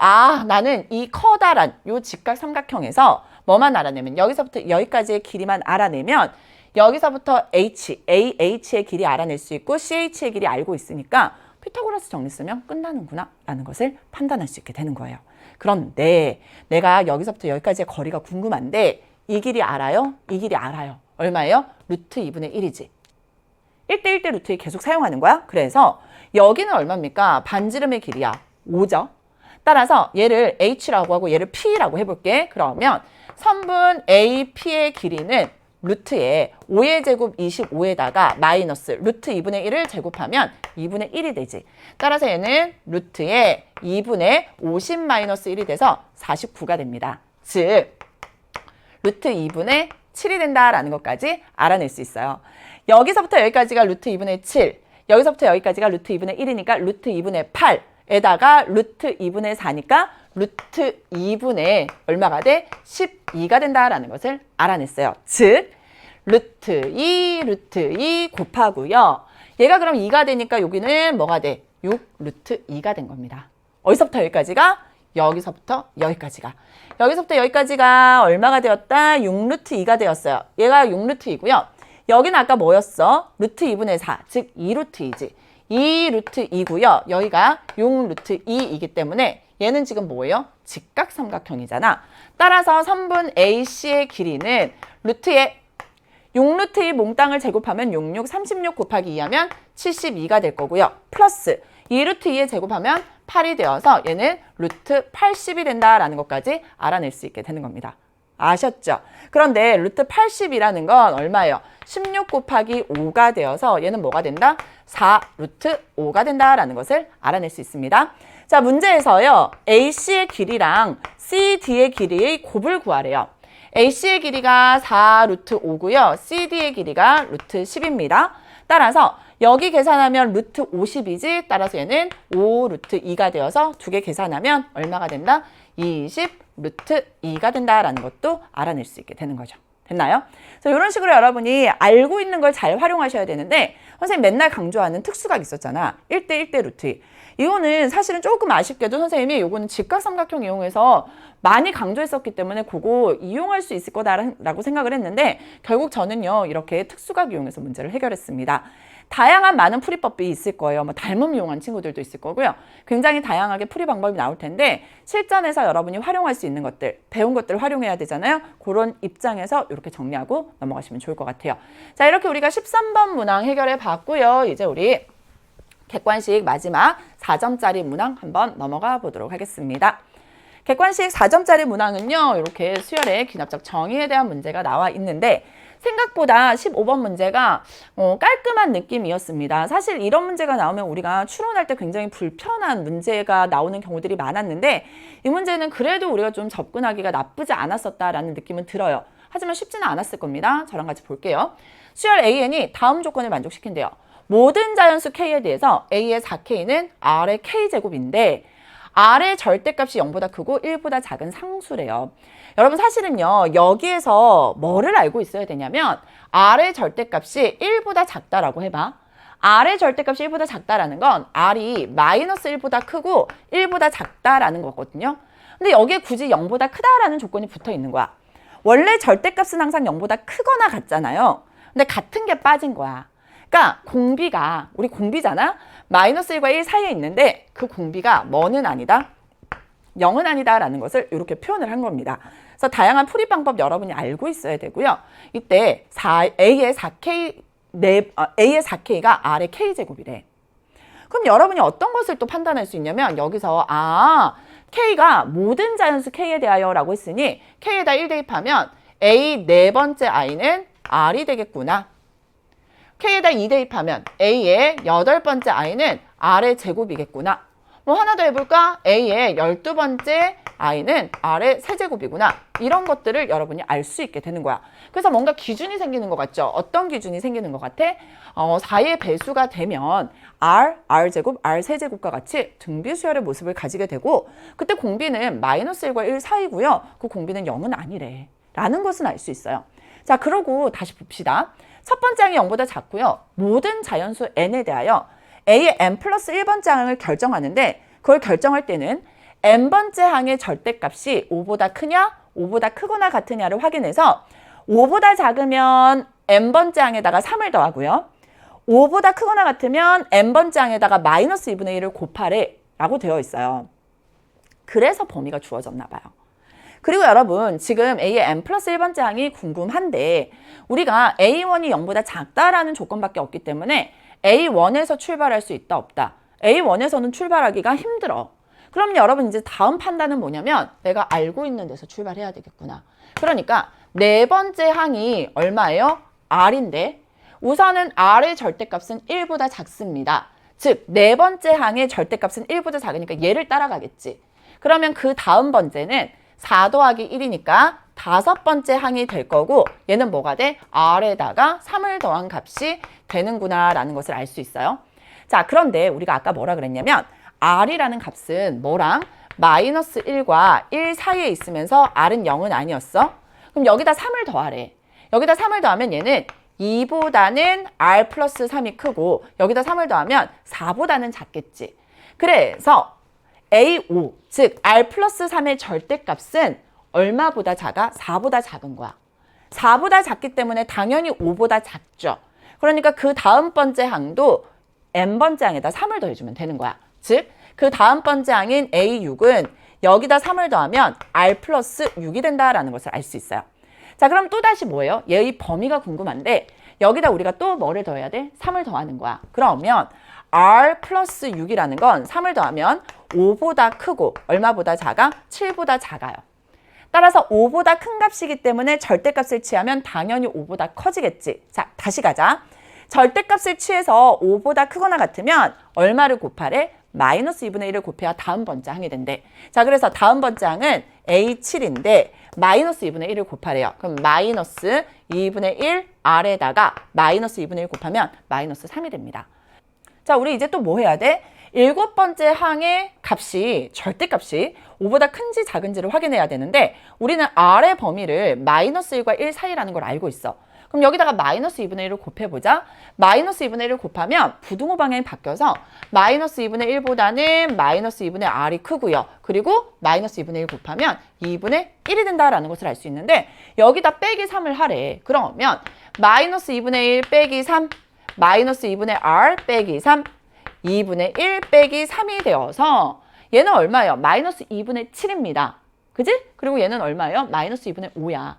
나는 이 커다란 요 직각 삼각형에서 뭐만 알아내면 여기서부터 여기까지의 길이만 알아내면 여기서부터 AH의 길이 알아낼 수 있고 CH의 길이 알고 있으니까 피타고라스 정리 쓰면 끝나는구나 라는 것을 판단할 수 있게 되는 거예요. 그런데 내가 여기서부터 여기까지의 거리가 궁금한데 이 길이 알아요? 이 길이 알아요. 얼마예요? 루트 2분의 1이지. 1대1대 루트 2 계속 사용하는 거야. 그래서 여기는 얼마입니까? 반지름의 길이야. 5죠. 따라서 얘를 H라고 하고 얘를 P라고 해볼게. 그러면 선분 AP의 길이는 루트에 5의 제곱 25에다가 마이너스 루트 2분의 1을 제곱하면 2분의 1이 되지. 따라서 얘는 루트에 2분의 50 마이너스 1이 돼서 49가 됩니다. 즉 루트 2분의 7이 된다라는 것까지 알아낼 수 있어요. 여기서부터 여기까지가 루트 2분의 7, 여기서부터 여기까지가 루트 2분의 1이니까 루트 2분의 8에다가 루트 2분의 4니까 루트 2분의 얼마가 돼? 12가 된다라는 것을 알아냈어요. 즉 루트 2 곱하고요. 얘가 그럼 2가 되니까 여기는 뭐가 돼? 6 루트 2가 된 겁니다. 어디서부터 여기까지가? 여기서부터 여기까지가. 여기서부터 여기까지가 얼마가 되었다? 6 루트 2가 되었어요. 얘가 6 루트 2고요. 여기는 아까 뭐였어? 루트 2분의 4, 즉 2 루트 2지. 2 루트 2고요. 여기가 6 루트 2이기 때문에 얘는 지금 뭐예요? 직각삼각형이잖아. 따라서 선분 AC의 길이는 루트에 6 루트 2 몽땅을 제곱하면 36 곱하기 2하면 72가 될 거고요. 플러스 2 루트 2에 제곱하면 8이 되어서 얘는 루트 80이 된다라는 것까지 알아낼 수 있게 되는 겁니다. 아셨죠? 그런데 루트 80이라는 건 얼마예요? 16 곱하기 5가 되어서 얘는 뭐가 된다? 4 루트 5가 된다라는 것을 알아낼 수 있습니다. 자, 문제에서요. AC의 길이랑 CD의 길이의 곱을 구하래요. AC의 길이가 4 루트 5고요. CD의 길이가 루트 10입니다. 따라서 여기 계산하면 루트 50이지. 따라서 얘는 5 루트 2가 되어서 두 개 계산하면 얼마가 된다? 20 루트 2가 된다라는 것도 알아낼 수 있게 되는 거죠. 됐나요? 그래서 이런 식으로 여러분이 알고 있는 걸 잘 활용하셔야 되는데 선생님 맨날 강조하는 특수각 있었잖아. 1대1대 루트 2. 이거는 사실은 조금 아쉽게도 선생님이 이거는 직각삼각형 이용해서 많이 강조했었기 때문에 그거 이용할 수 있을 거다라고 생각을 했는데 결국 저는요 이렇게 특수각 이용해서 문제를 해결했습니다. 다양한 많은 풀이법이 있을 거예요. 뭐 닮음 이용한 친구들도 있을 거고요. 굉장히 다양하게 풀이 방법이 나올 텐데 실전에서 여러분이 활용할 수 있는 것들, 배운 것들을 활용해야 되잖아요. 그런 입장에서 이렇게 정리하고 넘어가시면 좋을 것 같아요. 자, 이렇게 우리가 13번 문항 해결해 봤고요. 이제 우리 객관식 마지막 4점짜리 문항 한번 넘어가 보도록 하겠습니다. 객관식 4점짜리 문항은요. 이렇게 수열의 귀납적 정의에 대한 문제가 나와 있는데 생각보다 15번 문제가 깔끔한 느낌이었습니다. 사실 이런 문제가 나오면 우리가 추론할 때 굉장히 불편한 문제가 나오는 경우들이 많았는데 이 문제는 그래도 우리가 좀 접근하기가 나쁘지 않았었다라는 느낌은 들어요. 하지만 쉽지는 않았을 겁니다. 저랑 같이 볼게요. 수열 AN이 다음 조건을 만족시킨대요. 모든 자연수 K에 대해서 A의 4K는 R의 K제곱인데 R의 절대값이 0보다 크고 1보다 작은 상수래요. 여러분 사실은요. 여기에서 뭐를 알고 있어야 되냐면 R의 절대값이 1보다 작다라고 해봐. R의 절대값이 1보다 작다라는 건 R이 마이너스 1보다 크고 1보다 작다라는 거거든요. 근데 여기에 굳이 0보다 크다라는 조건이 붙어 있는 거야. 원래 절대값은 항상 0보다 크거나 같잖아요. 근데 같은 게 빠진 거야. 그러니까 공비가 우리 공비잖아. 마이너스 1과 1 사이에 있는데 그 공비가 뭐는 아니다. 0은 아니다라는 것을 이렇게 표현을 한 겁니다. 그래서 다양한 풀이 방법 여러분이 알고 있어야 되고요. 이때 A의 4K가 R의 K제곱이래. 그럼 여러분이 어떤 것을 또 판단할 수 있냐면 여기서 K가 모든 자연수 K에 대하여 라고 했으니 K에다 1 대입하면 A 네 번째 I는 R이 되겠구나. K에다 2 대입하면 A의 8번째 I는 R의 제곱이겠구나. 뭐 하나 더 해볼까? A의 12번째 I는 R의 세제곱이구나. 이런 것들을 여러분이 알 수 있게 되는 거야. 그래서 뭔가 기준이 생기는 것 같죠? 어떤 기준이 생기는 것 같아? 4의 배수가 되면 R제곱, R세제곱과 같이 등비수열의 모습을 가지게 되고 그때 공비는 마이너스 1과 1 사이고요. 그 공비는 0은 아니래. 라는 것은 알 수 있어요. 자, 그러고 다시 봅시다. 첫 번째 항이 0보다 작고요. 모든 자연수 n에 대하여 a의 n 플러스 1번째 항을 결정하는데 그걸 결정할 때는 n번째 항의 절대값이 5보다 크냐 5보다 크거나 같으냐를 확인해서 5보다 작으면 n번째 항에다가 3을 더하고요. 5보다 크거나 같으면 n번째 항에다가 마이너스 2분의 1을 곱하래 라고 되어 있어요. 그래서 범위가 주어졌나 봐요. 그리고 여러분 지금 a의 n 플러스 1번째 항이 궁금한데 우리가 a1이 0보다 작다라는 조건밖에 없기 때문에 a1에서 출발할 수 있다 없다. a1에서는 출발하기가 힘들어. 그럼 여러분 이제 다음 판단은 뭐냐면 내가 알고 있는 데서 출발해야 되겠구나. 그러니까 네 번째 항이 얼마예요? r인데 우선은 r의 절대값은 1보다 작습니다. 즉 네 번째 항의 절대값은 1보다 작으니까 얘를 따라가겠지. 그러면 그 다음 번째는 4 더하기 1이니까 다섯 번째 항이 될 거고 얘는 뭐가 돼? r에다가 3을 더한 값이 되는구나 라는 것을 알 수 있어요. 자, 그런데 우리가 아까 뭐라 그랬냐면 r이라는 값은 뭐랑 마이너스 1과 1 사이에 있으면서 r은 0은 아니었어? 그럼 여기다 3을 더하래. 여기다 3을 더하면 얘는 2보다는 r 플러스 3이 크고 여기다 3을 더하면 4보다는 작겠지. 그래서 A5, 즉 r 플러스 3의 절대값은 얼마보다 작아? 4보다 작은 거야. 4보다 작기 때문에 당연히 5보다 작죠. 그러니까 그 다음 번째 항도 n번째 항에다 3을 더해주면 되는 거야. 즉, 그 다음 번째 항인 A6은 여기다 3을 더하면 r 플러스 6이 된다라는 것을 알 수 있어요. 자, 그럼 또다시 뭐예요? 얘의 범위가 궁금한데 여기다 우리가 또 뭐를 더해야 돼? 3을 더하는 거야. 그러면 r 플러스 6이라는 건 3을 더하면 5보다 크고 얼마보다 작아? 7보다 작아요. 따라서 5보다 큰 값이기 때문에 절대값을 취하면 당연히 5보다 커지겠지. 자, 다시 가자. 절대값을 취해서 5보다 크거나 같으면 얼마를 곱하래? 마이너스 2분의 1을 곱해야 다음 번째 항이 된대. 자, 그래서 다음 번째 항은 A7인데 마이너스 2분의 1을 곱하래요. 그럼 마이너스 2분의 1 R에다가 마이너스 2분의 1 곱하면 마이너스 3이 됩니다. 자, 우리 이제 또 뭐 해야 돼? 일곱 번째 항의 값이 절대값이 5보다 큰지 작은지를 확인해야 되는데 우리는 R의 범위를 마이너스 1과 1 사이라는 걸 알고 있어. 그럼 여기다가 마이너스 2분의 1을 곱해보자. 마이너스 2분의 1을 곱하면 부등호 방향이 바뀌어서 마이너스 2분의 1보다는 마이너스 2분의 R이 크고요. 그리고 마이너스 2분의 1 곱하면 2분의 1이 된다라는 것을 알 수 있는데 여기다 빼기 3을 하래. 그러면 마이너스 2분의 1 빼기 3, 마이너스 2분의 R 빼기 3, 2분의 1 빼기 3이 되어서 얘는 얼마예요? 마이너스 2분의 7입니다. 그지? 그리고 얘는 얼마예요? 마이너스 2분의 5야.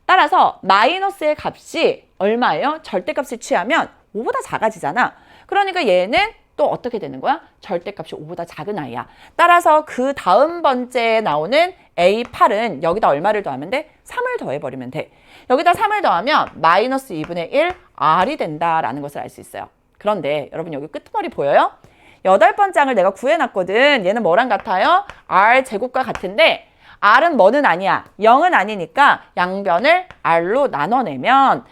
따라서 마이너스의 값이 얼마예요? 절대값을 취하면 5보다 작아지잖아. 그러니까 얘는 또 어떻게 되는 거야? 절대값이 5보다 작은 아이야. 따라서 그 다음 번째에 나오는 A8은 여기다 얼마를 더하면 돼? 3을 더해버리면 돼. 여기다 3을 더하면 마이너스 2분의 1 R이 된다라는 것을 알 수 있어요. 그런데 여러분 여기 끄트머리 보여요? 여덟 번째 항을 내가 구해놨거든. 얘는 뭐랑 같아요? R 제곱과 같은데 R은 뭐는 아니야? 0은 아니니까 양변을 R로 나눠내면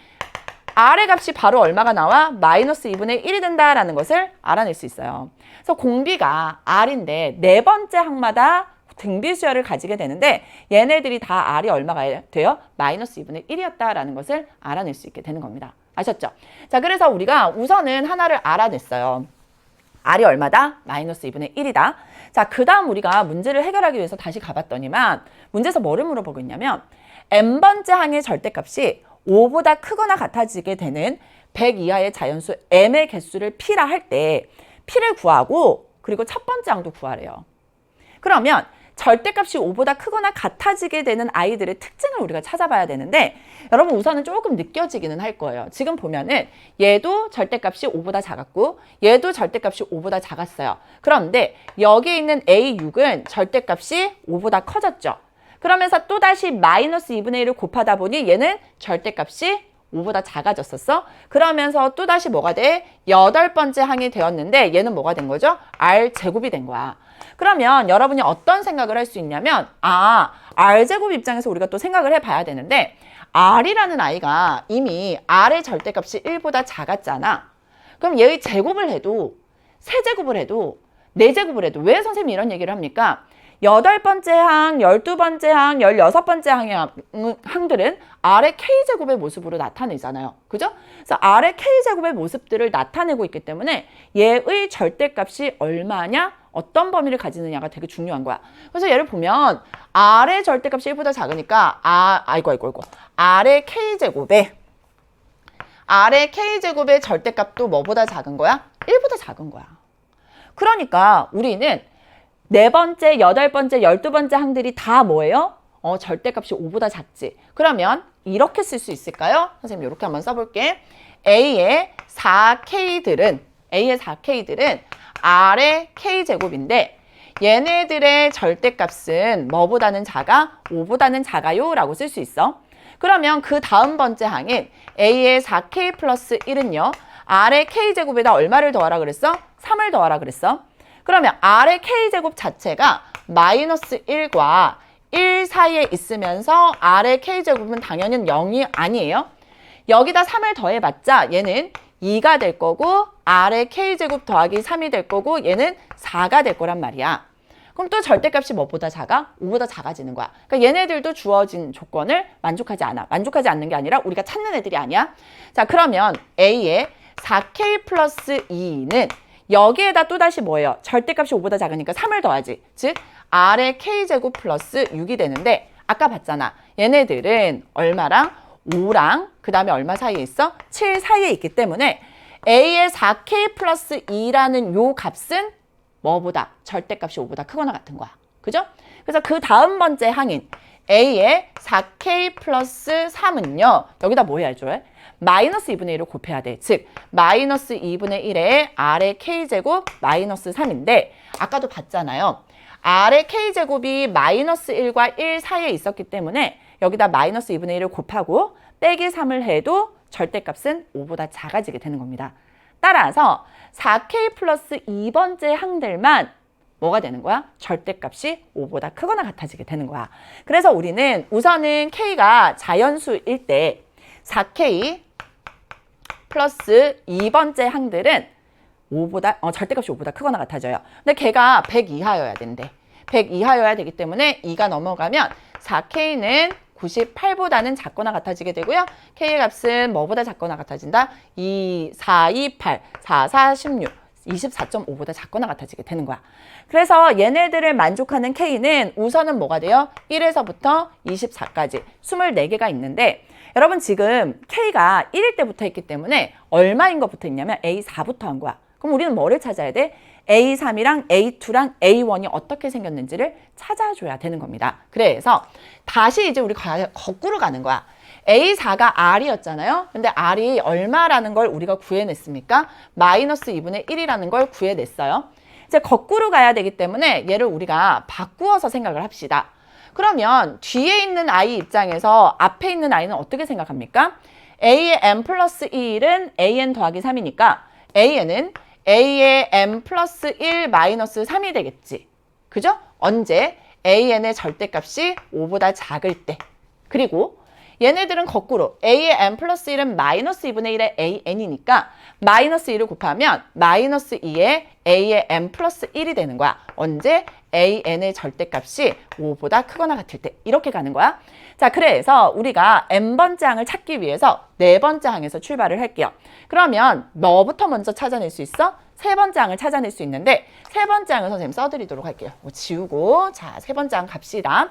R의 값이 바로 얼마가 나와? 마이너스 2분의 1이 된다라는 것을 알아낼 수 있어요. 그래서 공비가 R인데 네 번째 항마다 등비수열을 가지게 되는데 얘네들이 다 R이 얼마가 돼요? 마이너스 2분의 1이었다라는 것을 알아낼 수 있게 되는 겁니다. 아셨죠? 자, 그래서 우리가 우선은 하나를 알아냈어요. R이 얼마다? 마이너스 2분의 1이다. 자, 그 다음 우리가 문제를 해결하기 위해서 다시 가봤더니만 문제에서 뭐를 물어보고 있냐면 n번째 항의 절대값이 5보다 크거나 같아지게 되는 100 이하의 자연수 m의 개수를 p라 할 때 p를 구하고 그리고 첫 번째 항도 구하래요. 그러면 절대값이 5보다 크거나 같아지게 되는 아이들의 특징을 우리가 찾아봐야 되는데 여러분 우선은 조금 느껴지기는 할 거예요. 지금 보면은 얘도 절대값이 5보다 작았고 얘도 절대값이 5보다 작았어요. 그런데 여기 있는 A6은 절대값이 5보다 커졌죠. 그러면서 또다시 마이너스 2분의 1을 곱하다 보니 얘는 절대값이 5보다 작아졌었어. 그러면서 또다시 뭐가 돼? 여덟 번째 항이 되었는데 얘는 뭐가 된 거죠? R제곱이 된 거야. 그러면 여러분이 어떤 생각을 할 수 있냐면 R제곱 입장에서 우리가 또 생각을 해봐야 되는데 R이라는 아이가 이미 R의 절대값이 1보다 작았잖아. 그럼 얘의 제곱을 해도 세제곱을 해도 네제곱을 해도 왜 선생님이 이런 얘기를 합니까? 8번째 항, 12번째 항, 16번째 항들은 R의 K제곱의 모습으로 나타내잖아요. 그죠? 그래서 R의 K제곱의 모습들을 나타내고 있기 때문에 얘의 절대값이 얼마냐? 어떤 범위를 가지느냐가 되게 중요한 거야. 그래서 얘를 보면 R의 절대값이 1보다 작으니까 R의 K제곱의 절대값도 뭐보다 작은 거야? 1보다 작은 거야. 그러니까 우리는 4번째, 8번째, 12번째 항들이 다 뭐예요? 절대값이 5보다 작지. 그러면 이렇게 쓸 수 있을까요? 선생님 이렇게 한번 써볼게. A의 4K들은 R의 K제곱인데 얘네들의 절대값은 뭐보다는 작아? 5보다는 작아요 라고 쓸 수 있어. 그러면 그 다음 번째 항인 A의 4K 플러스 1은요. R의 K제곱에다 얼마를 더하라 그랬어? 3을 더하라 그랬어. 그러면 R의 K제곱 자체가 마이너스 1과 1 사이에 있으면서 R의 K제곱은 당연히 0이 아니에요. 여기다 3을 더해봤자 얘는 2가 될 거고 R의 K제곱 더하기 3이 될 거고 얘는 4가 될 거란 말이야. 그럼 또 절대값이 뭐보다 작아? 5보다 작아지는 거야. 그러니까 얘네들도 주어진 조건을 만족하지 않아. 만족하지 않는 게 아니라 우리가 찾는 애들이 아니야. 자, 그러면 A의 4K 플러스 2는 여기에다 또다시 뭐예요? 절대값이 5보다 작으니까 3을 더하지. 즉 R의 K제곱 플러스 6이 되는데 아까 봤잖아. 얘네들은 얼마랑 5랑 그 다음에 얼마 사이에 있어? 7 사이에 있기 때문에 A의 4K 플러스 2라는 요 값은 뭐보다? 절대값이 5보다 크거나 같은 거야. 그죠? 그래서 그 다음 번째 항인 A의 4K 플러스 3은요. 여기다 뭐 해야죠? 마이너스 2분의 1을 곱해야 돼. 즉 마이너스 2분의 1에 R의 K제곱 마이너스 3인데 아까도 봤잖아요. R의 K제곱이 마이너스 1과 1 사이에 있었기 때문에 여기다 마이너스 2분의 1을 곱하고 빼기 3을 해도 절대값은 5보다 작아지게 되는 겁니다. 따라서 4K 플러스 2번째 항들만 뭐가 되는 거야? 절대값이 5보다 크거나 같아지게 되는 거야. 그래서 우리는 우선은 K가 자연수일 때 4K 플러스 2번째 항들은 절대값이 5보다 크거나 같아져요. 근데 걔가 100 이하여야 된대. 100 이하여야 되기 때문에 2가 넘어가면 4K는 98보다는 작거나 같아지게 되고요. K의 값은 뭐보다 작거나 같아진다? 2, 4, 2, 8, 4, 4, 16, 24.5보다 작거나 같아지게 되는 거야. 그래서 얘네들을 만족하는 K는 우선은 뭐가 돼요? 1에서부터 24까지 24개가 있는데 여러분 지금 K가 1일 때부터 했기 때문에 얼마인 것부터 있냐면 A4부터 한 거야. 그럼 우리는 뭐를 찾아야 돼? A3이랑 A2랑 A1이 어떻게 생겼는지를 찾아줘야 되는 겁니다. 그래서 다시 이제 우리 거꾸로 가는 거야. A4가 R이었잖아요. 근데 R이 얼마라는 걸 우리가 구해냈습니까? 마이너스 2분의 1이라는 걸 구해냈어요. 이제 거꾸로 가야 되기 때문에 얘를 우리가 바꾸어서 생각을 합시다. 그러면 뒤에 있는 I 입장에서 앞에 있는 I는 어떻게 생각합니까? A의 n 플러스 1은 AN 더하기 3이니까 AN은 A의 n 플러스 1 마이너스 3이 되겠지. 그죠? 언제? AN의 절대값이 5보다 작을 때. 그리고 얘네들은 거꾸로 A의 n 플러스 1은 마이너스 2분의 1의 AN이니까 마이너스 2를 곱하면 마이너스 2의 A의 n 플러스 1이 되는 거야. 언제? AN의 절대값이 5보다 크거나 같을 때. 이렇게 가는 거야. 자, 그래서 우리가 n번째 항을 찾기 위해서 4번째 항에서 출발을 할게요. 그러면 뭐부터 먼저 찾아낼 수 있어? 3번째 항을 찾아낼 수 있는데 3번째 항을 선생님 써드리도록 할게요. 지우고 자, 3번째 항 갑시다.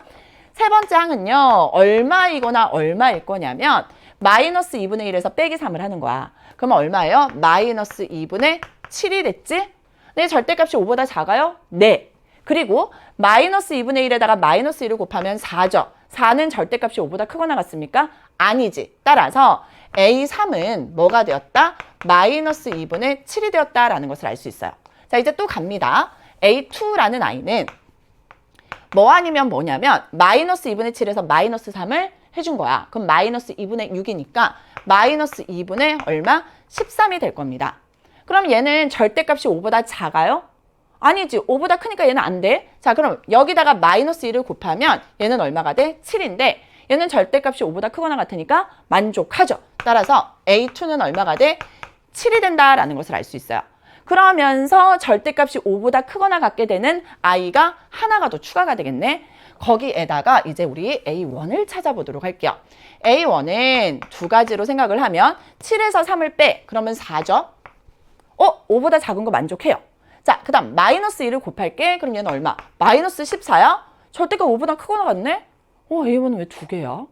3번째 항은요. 얼마이거나 얼마일 거냐면 마이너스 2분의 1에서 빼기 3을 하는 거야. 그러면 얼마예요? 마이너스 2분의 7이 됐지? 네, 절대값이 5보다 작아요? 네. 그리고 마이너스 2분의 1에다가 마이너스 1을 곱하면 4죠. 4는 절대값이 5보다 크거나 같습니까? 아니지. 따라서 A3은 뭐가 되었다? 마이너스 2분의 7이 되었다라는 것을 알 수 있어요. 자, 이제 또 갑니다. A2라는 I는 뭐 아니면 뭐냐면 마이너스 2분의 7에서 마이너스 3을 해준 거야. 그럼 마이너스 2분의 6이니까 마이너스 2분의 얼마? 13이 될 겁니다. 그럼 얘는 절대값이 5보다 작아요? 아니지. 5보다 크니까 얘는 안 돼. 자, 그럼 여기다가 마이너스 1을 곱하면 얘는 얼마가 돼? 7인데 얘는 절대값이 5보다 크거나 같으니까 만족하죠. 따라서 A2는 얼마가 돼? 7이 된다라는 것을 알 수 있어요. 그러면서 절대값이 5보다 크거나 같게 되는 i가 하나가 더 추가가 되겠네. 거기에다가 이제 우리 A1을 찾아보도록 할게요. A1은 두 가지로 생각을 하면 7에서 3을 빼. 그러면 4죠. 5보다 작은 거 만족해요. 자, 그 다음 마이너스 1을 곱할게. 그럼 얘는 얼마? 마이너스 14야? 절대값 5보다 크거나 같네? A1은 왜 두 개야?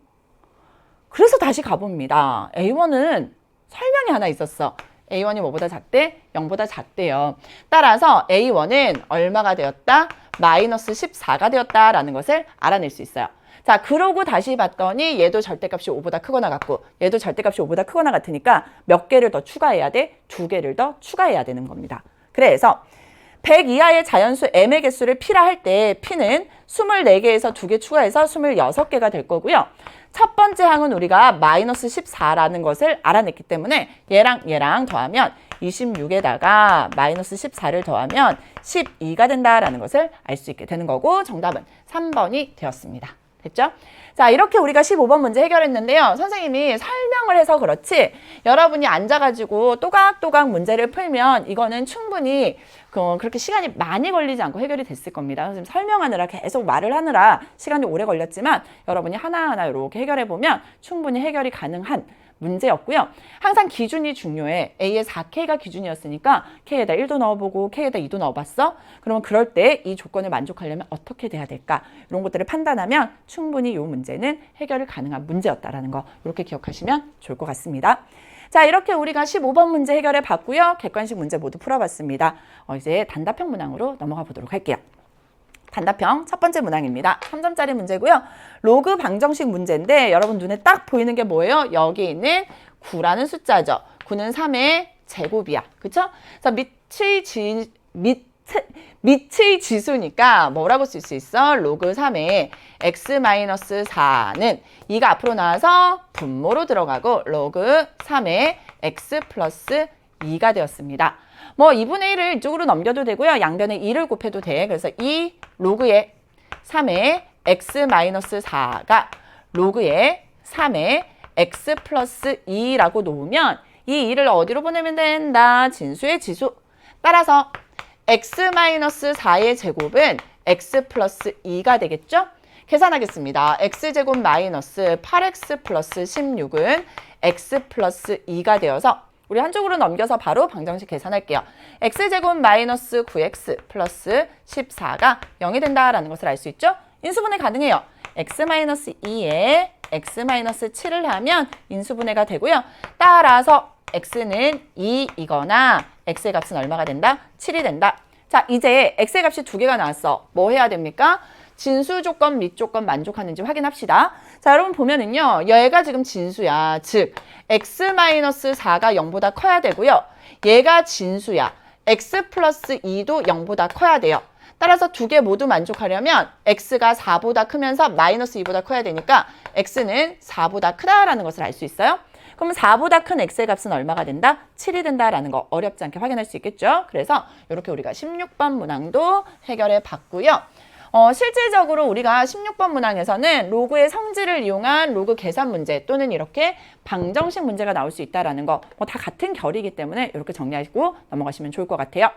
그래서 다시 가봅니다. A1은 설명이 하나 있었어. A1이 뭐보다 작대? 0보다 작대요. 따라서 A1은 얼마가 되었다? 마이너스 14가 되었다라는 것을 알아낼 수 있어요. 자, 그러고 다시 봤더니 얘도 절대값이 5보다 크거나 같고 얘도 절대값이 5보다 크거나 같으니까 몇 개를 더 추가해야 돼? 두 개를 더 추가해야 되는 겁니다. 그래서 100 이하의 자연수 m의 개수를 p라 할 때 p는 24개에서 2개 추가해서 26개가 될 거고요. 첫 번째 항은 우리가 마이너스 14라는 것을 알아냈기 때문에 얘랑 더하면 26에다가 마이너스 14를 더하면 12가 된다라는 것을 알 수 있게 되는 거고 정답은 3번이 되었습니다. 됐죠? 자, 이렇게 우리가 15번 문제 해결했는데요. 선생님이 설명을 해서 그렇지 여러분이 앉아가지고 또각또각 문제를 풀면 이거는 충분히 그렇게 시간이 많이 걸리지 않고 해결이 됐을 겁니다. 선생님 설명하느라 계속 말을 하느라 시간이 오래 걸렸지만 여러분이 하나하나 이렇게 해결해보면 충분히 해결이 가능한 문제였고요. 항상 기준이 중요해. A의 4K가 기준이었으니까 K에다 1도 넣어보고 K에다 2도 넣어봤어? 그러면 그럴 때 이 조건을 만족하려면 어떻게 돼야 될까? 이런 것들을 판단하면 충분히 이 문제는 해결이 가능한 문제였다라는 거 이렇게 기억하시면 좋을 것 같습니다. 자, 이렇게 우리가 15번 문제 해결해 봤고요. 객관식 문제 모두 풀어봤습니다. 이제 단답형 문항으로 넘어가 보도록 할게요. 단답형 첫 번째 문항입니다. 3점짜리 문제고요. 로그 방정식 문제인데 여러분 눈에 딱 보이는 게 뭐예요? 여기 있는 9라는 숫자죠. 9는 3의 제곱이야. 그쵸? 그래서 밑의 지수니까 뭐라고 쓸 수 있어? 로그 3의 x-4는 2가 앞으로 나와서 분모로 들어가고 로그 3의 x 플러스 2가 되었습니다. 뭐 2분의 1을 이쪽으로 넘겨도 되고요. 양변에 2를 곱해도 돼. 그래서 이 로그의 3의 x-4가 로그의 3의 x 플러스 2라고 놓으면 이 2를 어디로 보내면 된다? 진수의 지수. 따라서 x-4의 제곱은 x 플러스 2가 되겠죠? 계산하겠습니다. x제곱 마이너스 8x 플러스 16은 x 플러스 2가 되어서 우리 한쪽으로 넘겨서 바로 방정식 계산할게요. x제곱 마이너스 9x 플러스 14가 0이 된다라는 것을 알 수 있죠? 인수분해 가능해요. x-2에 x-7을 하면 인수분해가 되고요. 따라서 x는 2이거나 x의 값은 얼마가 된다? 7이 된다. 자, 이제 x의 값이 두 개가 나왔어. 뭐 해야 됩니까? 진수 조건, 밑 조건 만족하는지 확인합시다. 자, 여러분 보면은요. 얘가 지금 진수야. 즉 x-4가 0보다 커야 되고요. 얘가 진수야. x 플러스 2도 0보다 커야 돼요. 따라서 두 개 모두 만족하려면 x가 4보다 크면서 마이너스 2보다 커야 되니까 x는 4보다 크다라는 것을 알 수 있어요. 그럼 4보다 큰 x의 값은 얼마가 된다? 7이 된다라는 거 어렵지 않게 확인할 수 있겠죠? 그래서 이렇게 우리가 16번 문항도 해결해 봤고요. 실질적으로 우리가 16번 문항에서는 로그의 성질을 이용한 로그 계산 문제 또는 이렇게 방정식 문제가 나올 수 있다는 거 다 같은 결이기 때문에 이렇게 정리하시고 넘어가시면 좋을 것 같아요.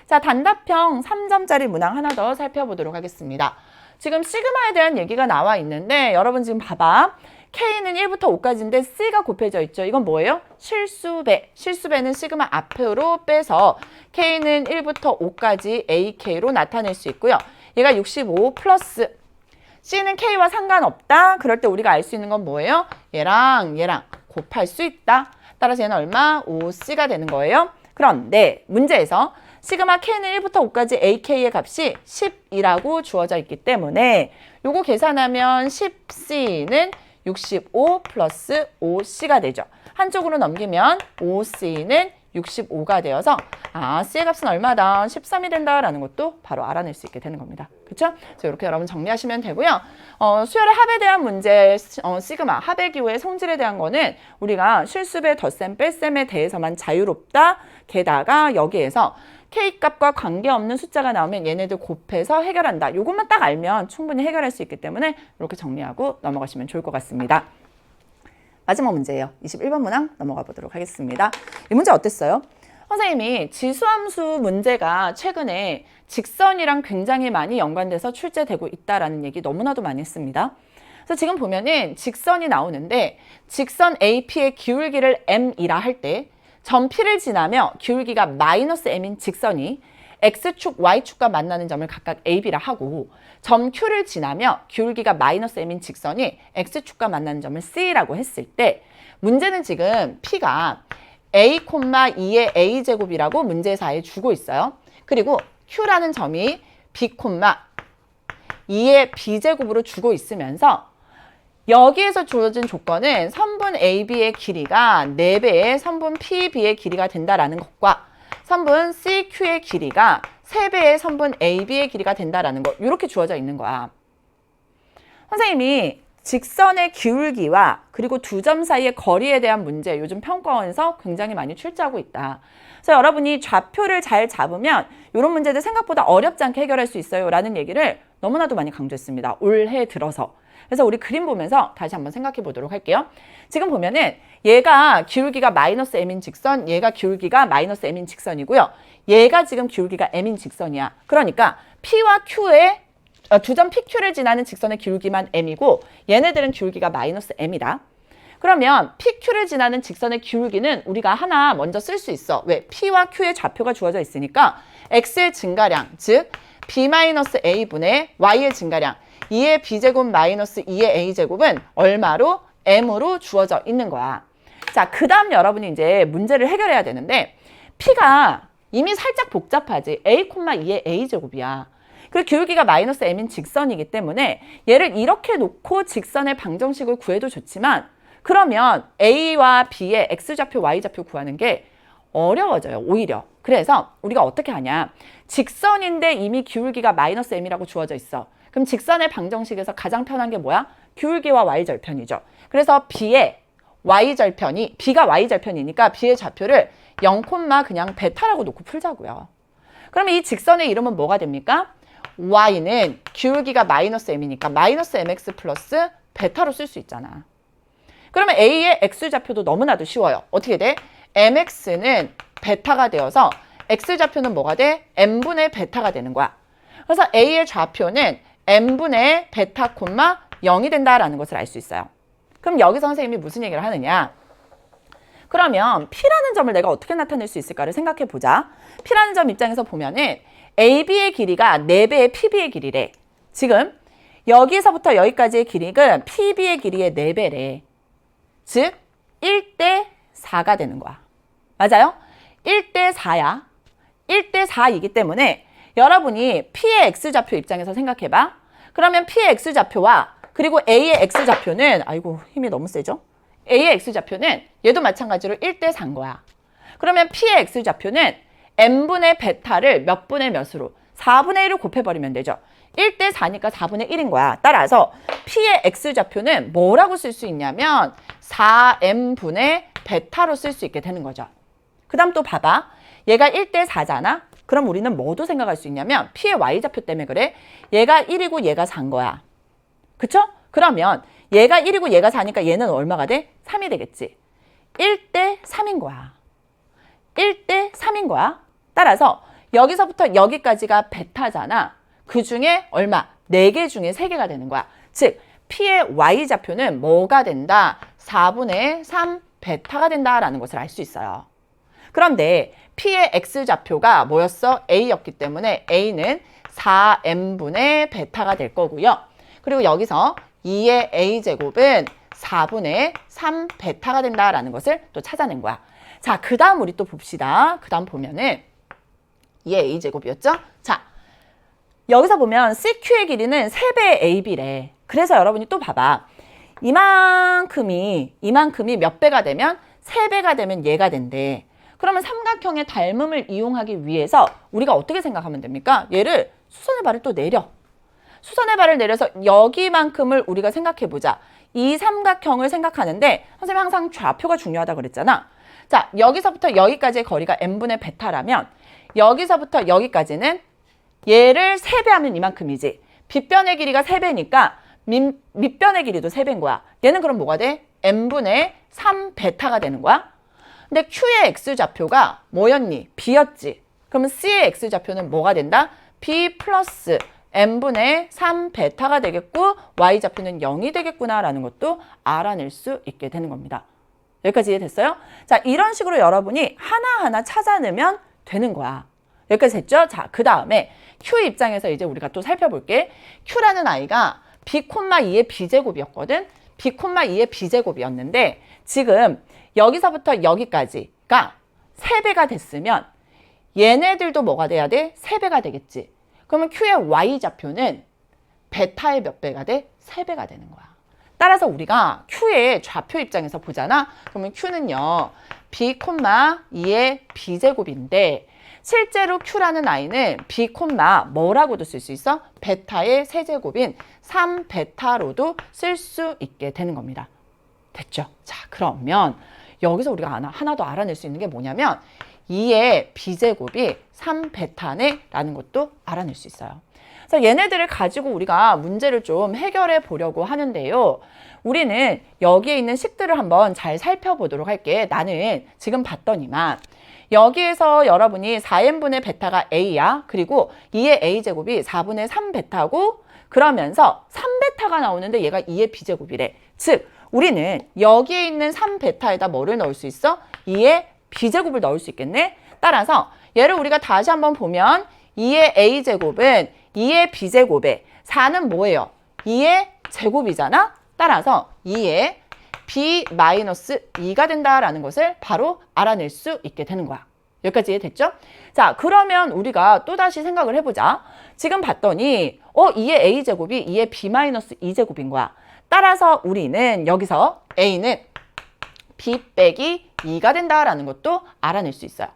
자, 단답형 3점짜리 문항 하나 더 살펴보도록 하겠습니다. 지금 시그마에 대한 얘기가 나와 있는데 여러분 지금 봐봐. K는 1부터 5까지인데 C가 곱해져 있죠. 이건 뭐예요? 실수배. 실수배는 시그마 앞으로 빼서 K는 1부터 5까지 AK로 나타낼 수 있고요. 얘가 65 플러스 C는 K와 상관없다. 그럴 때 우리가 알 수 있는 건 뭐예요? 얘랑 곱할 수 있다. 따라서 얘는 얼마? 5C가 되는 거예요. 그런데 문제에서 시그마 K는 1부터 5까지 AK의 값이 10이라고 주어져 있기 때문에 요거 계산하면 10C는 65 플러스 5C가 되죠. 한쪽으로 넘기면 5C는 65가 되어서 C의 값은 얼마다? 13이 된다라는 것도 바로 알아낼 수 있게 되는 겁니다. 그렇죠? 그래서 이렇게 여러분 정리하시면 되고요. 수열의 합에 대한 문제, 시그마, 합의 기호의 성질에 대한 거는 우리가 실수배, 덧셈, 뺄셈에 대해서만 자유롭다. 게다가 여기에서 K값과 관계없는 숫자가 나오면 얘네들 곱해서 해결한다. 이것만 딱 알면 충분히 해결할 수 있기 때문에 이렇게 정리하고 넘어가시면 좋을 것 같습니다. 마지막 문제예요. 21번 문항 넘어가 보도록 하겠습니다. 이 문제 어땠어요? 선생님이 지수함수 문제가 최근에 직선이랑 굉장히 많이 연관돼서 출제되고 있다라는 얘기 너무나도 많이 했습니다. 그래서 지금 보면은 직선이 나오는데 직선 AP의 기울기를 M이라 할 때 점 P를 지나며 기울기가 마이너스 M인 직선이 X축, Y축과 만나는 점을 각각 AB라 하고 점 Q를 지나며 기울기가 마이너스 M인 직선이 X축과 만나는 점을 C라고 했을 때 문제는 지금 P가 A, 2의 A제곱이라고 문제사에 주고 있어요. 그리고 Q라는 점이 B, 2의 B제곱으로 주고 있으면서 여기에서 주어진 조건은 선분 AB의 길이가 4배의 선분 PB의 길이가 된다라는 것과 선분 CQ의 길이가 3배의 선분 AB의 길이가 된다라는 것 이렇게 주어져 있는 거야. 선생님이 직선의 기울기와 그리고 두 점 사이의 거리에 대한 문제 요즘 평가원에서 굉장히 많이 출제하고 있다. 그래서 여러분이 좌표를 잘 잡으면 이런 문제들 생각보다 어렵지 않게 해결할 수 있어요 라는 얘기를 너무나도 많이 강조했습니다. 올해 들어서. 그래서 우리 그림 보면서 다시 한번 생각해 보도록 할게요. 지금 보면은 얘가 기울기가 마이너스 m인 직선, 얘가 기울기가 마이너스 m인 직선이고요. 얘가 지금 기울기가 m인 직선이야. 그러니까 P와 Q의 두 점 PQ를 지나는 직선의 기울기만 m이고 얘네들은 기울기가 마이너스 m이다. 그러면 PQ를 지나는 직선의 기울기는 우리가 하나 먼저 쓸 수 있어. 왜? P와 Q의 좌표가 주어져 있으니까 x의 증가량, 즉 b-a분의 y의 증가량 2의 b제곱 마이너스 2의 a제곱은 얼마로? m으로 주어져 있는 거야. 자, 그 다음 여러분이 이제 문제를 해결해야 되는데 P가 이미 살짝 복잡하지. a, 2의 a제곱이야. 그리고 기울기가 마이너스 m인 직선이기 때문에 얘를 이렇게 놓고 직선의 방정식을 구해도 좋지만 그러면 a와 b의 x좌표, y좌표 구하는 게 어려워져요. 오히려. 그래서 우리가 어떻게 하냐. 직선인데 이미 기울기가 마이너스 m이라고 주어져 있어. 그럼 직선의 방정식에서 가장 편한 게 뭐야? 기울기와 y절편이죠. 그래서 b의 y절편이, b가 y절편이니까 b의 좌표를 0, 그냥 베타라고 놓고 풀자고요. 그러면 이 직선의 이름은 뭐가 됩니까? y는 기울기가 마이너스 m이니까 마이너스 mx 플러스 베타로 쓸 수 있잖아. 그러면 a의 x좌표도 너무나도 쉬워요. 어떻게 돼? mx는 베타가 되어서 x좌표는 뭐가 돼? m분의 베타가 되는 거야. 그래서 a의 좌표는 m분의 베타, 0이 된다라는 것을 알 수 있어요. 그럼 여기서 선생님이 무슨 얘기를 하느냐? 그러면 P라는 점을 내가 어떻게 나타낼 수 있을까를 생각해 보자. P라는 점 입장에서 보면은 AB의 길이가 4배의 PB의 길이래. 지금 여기서부터 여기까지의 길이가 PB의 길이의 4배래. 즉 1대 4가 되는 거야. 맞아요? 1대 4야. 1대 4이기 때문에 여러분이 P의 X좌표 입장에서 생각해봐. 그러면 P의 X좌표와 그리고 A의 X좌표는 아이고 힘이 너무 세죠? A의 X좌표는 얘도 마찬가지로 1대 4인 거야. 그러면 P의 X좌표는 M분의 베타를 몇 분의 몇으로? 4분의 1을 곱해버리면 되죠. 1대 4니까 4분의 1인 거야. 따라서 P의 X좌표는 뭐라고 쓸 수 있냐면 4M분의 베타로 쓸 수 있게 되는 거죠. 그 다음 또 봐봐. 얘가 1대 4잖아? 그럼 우리는 뭐도 생각할 수 있냐면 P의 Y좌표 때문에 그래. 얘가 1이고 얘가 4인 거야. 그쵸? 그러면 얘가 1이고 얘가 4니까 얘는 얼마가 돼? 3이 되겠지. 1대 3인 거야. 1대 3인 거야. 따라서 여기서부터 여기까지가 베타잖아. 그 중에 얼마? 4개 중에 3개가 되는 거야. 즉 P의 Y좌표는 뭐가 된다? 4분의 3 베타가 된다라는 것을 알 수 있어요. 그런데 P의 X좌표가 뭐였어? A였기 때문에 A는 4M분의 베타가 될 거고요. 그리고 여기서 2의 A제곱은 4분의 3 베타가 된다라는 것을 또 찾아낸 거야. 자, 그 다음 우리 또 봅시다. 그 다음 보면은 2의 A제곱이었죠? 자, 여기서 보면 CQ의 길이는 3배의 AB래. 그래서 여러분이 또 봐봐. 이만큼이 몇 배가 되면 3배가 되면 얘가 된대. 그러면 삼각형의 닮음을 이용하기 위해서 우리가 어떻게 생각하면 됩니까? 얘를 수선의 발을 또 내려. 수선의 발을 내려서 여기만큼을 우리가 생각해 보자. 이 삼각형을 생각하는데 선생님 항상 좌표가 중요하다고 그랬잖아. 자, 여기서부터 여기까지의 거리가 m분의 베타라면 여기서부터 여기까지는 얘를 3배 하면 이만큼이지. 빗변의 길이가 3배니까 밑변의 길이도 3배인 거야. 얘는 그럼 뭐가 돼? m분의 3 베타가 되는 거야. 근데 Q의 X좌표가 뭐였니? B였지. 그러면 C의 X좌표는 뭐가 된다? B 플러스 n분의 3베타가 되겠고 Y좌표는 0이 되겠구나라는 것도 알아낼 수 있게 되는 겁니다. 여기까지 이해됐어요? 자, 이런 식으로 여러분이 하나하나 찾아내면 되는 거야. 여기까지 됐죠? 자, 그 다음에 Q 입장에서 이제 우리가 또 살펴볼게. Q라는 아이가 B,2의 B제곱이었거든? B,2의 B제곱이었는데 지금 여기서부터 여기까지가 3배가 됐으면 얘네들도 뭐가 돼야 돼? 3배가 되겠지. 그러면 Q의 Y좌표는 베타의 몇 배가 돼? 3배가 되는 거야. 따라서 우리가 Q의 좌표 입장에서 보잖아. 그러면 Q는요. B,2의 B제곱인데 실제로 Q라는 아이는 B, 뭐라고도 쓸 수 있어? 베타의 세제곱인 3베타로도 쓸 수 있게 되는 겁니다. 됐죠? 자, 그러면 여기서 우리가 하나 더 알아낼 수 있는 게 뭐냐면 2의 B제곱이 3베타네 라는 것도 알아낼 수 있어요. 그래서 얘네들을 가지고 우리가 문제를 좀 해결해 보려고 하는데요. 우리는 여기에 있는 식들을 한번 잘 살펴보도록 할게. 나는 지금 봤더니만 여기에서 여러분이 4n분의 베타가 a야. 그리고 2의 a제곱이 4분의 3베타고 그러면서 3베타가 나오는데 얘가 2의 b제곱이래. 즉 우리는 여기에 있는 3베타에다 뭐를 넣을 수 있어? 2의 b제곱을 넣을 수 있겠네. 따라서 얘를 우리가 다시 한번 보면 2의 a제곱은 2의 b제곱에 4는 뭐예요? 2의 제곱이잖아. 따라서 2의 b-2가 된다라는 것을 바로 알아낼 수 있게 되는 거야. 여기까지 이해됐죠? 자, 그러면 우리가 또다시 생각을 해보자. 지금 봤더니 2의 a제곱이 2의 b-2제곱인 거야. 따라서 우리는 여기서 a는 b 빼기 2가 된다라는 것도 알아낼 수 있어요.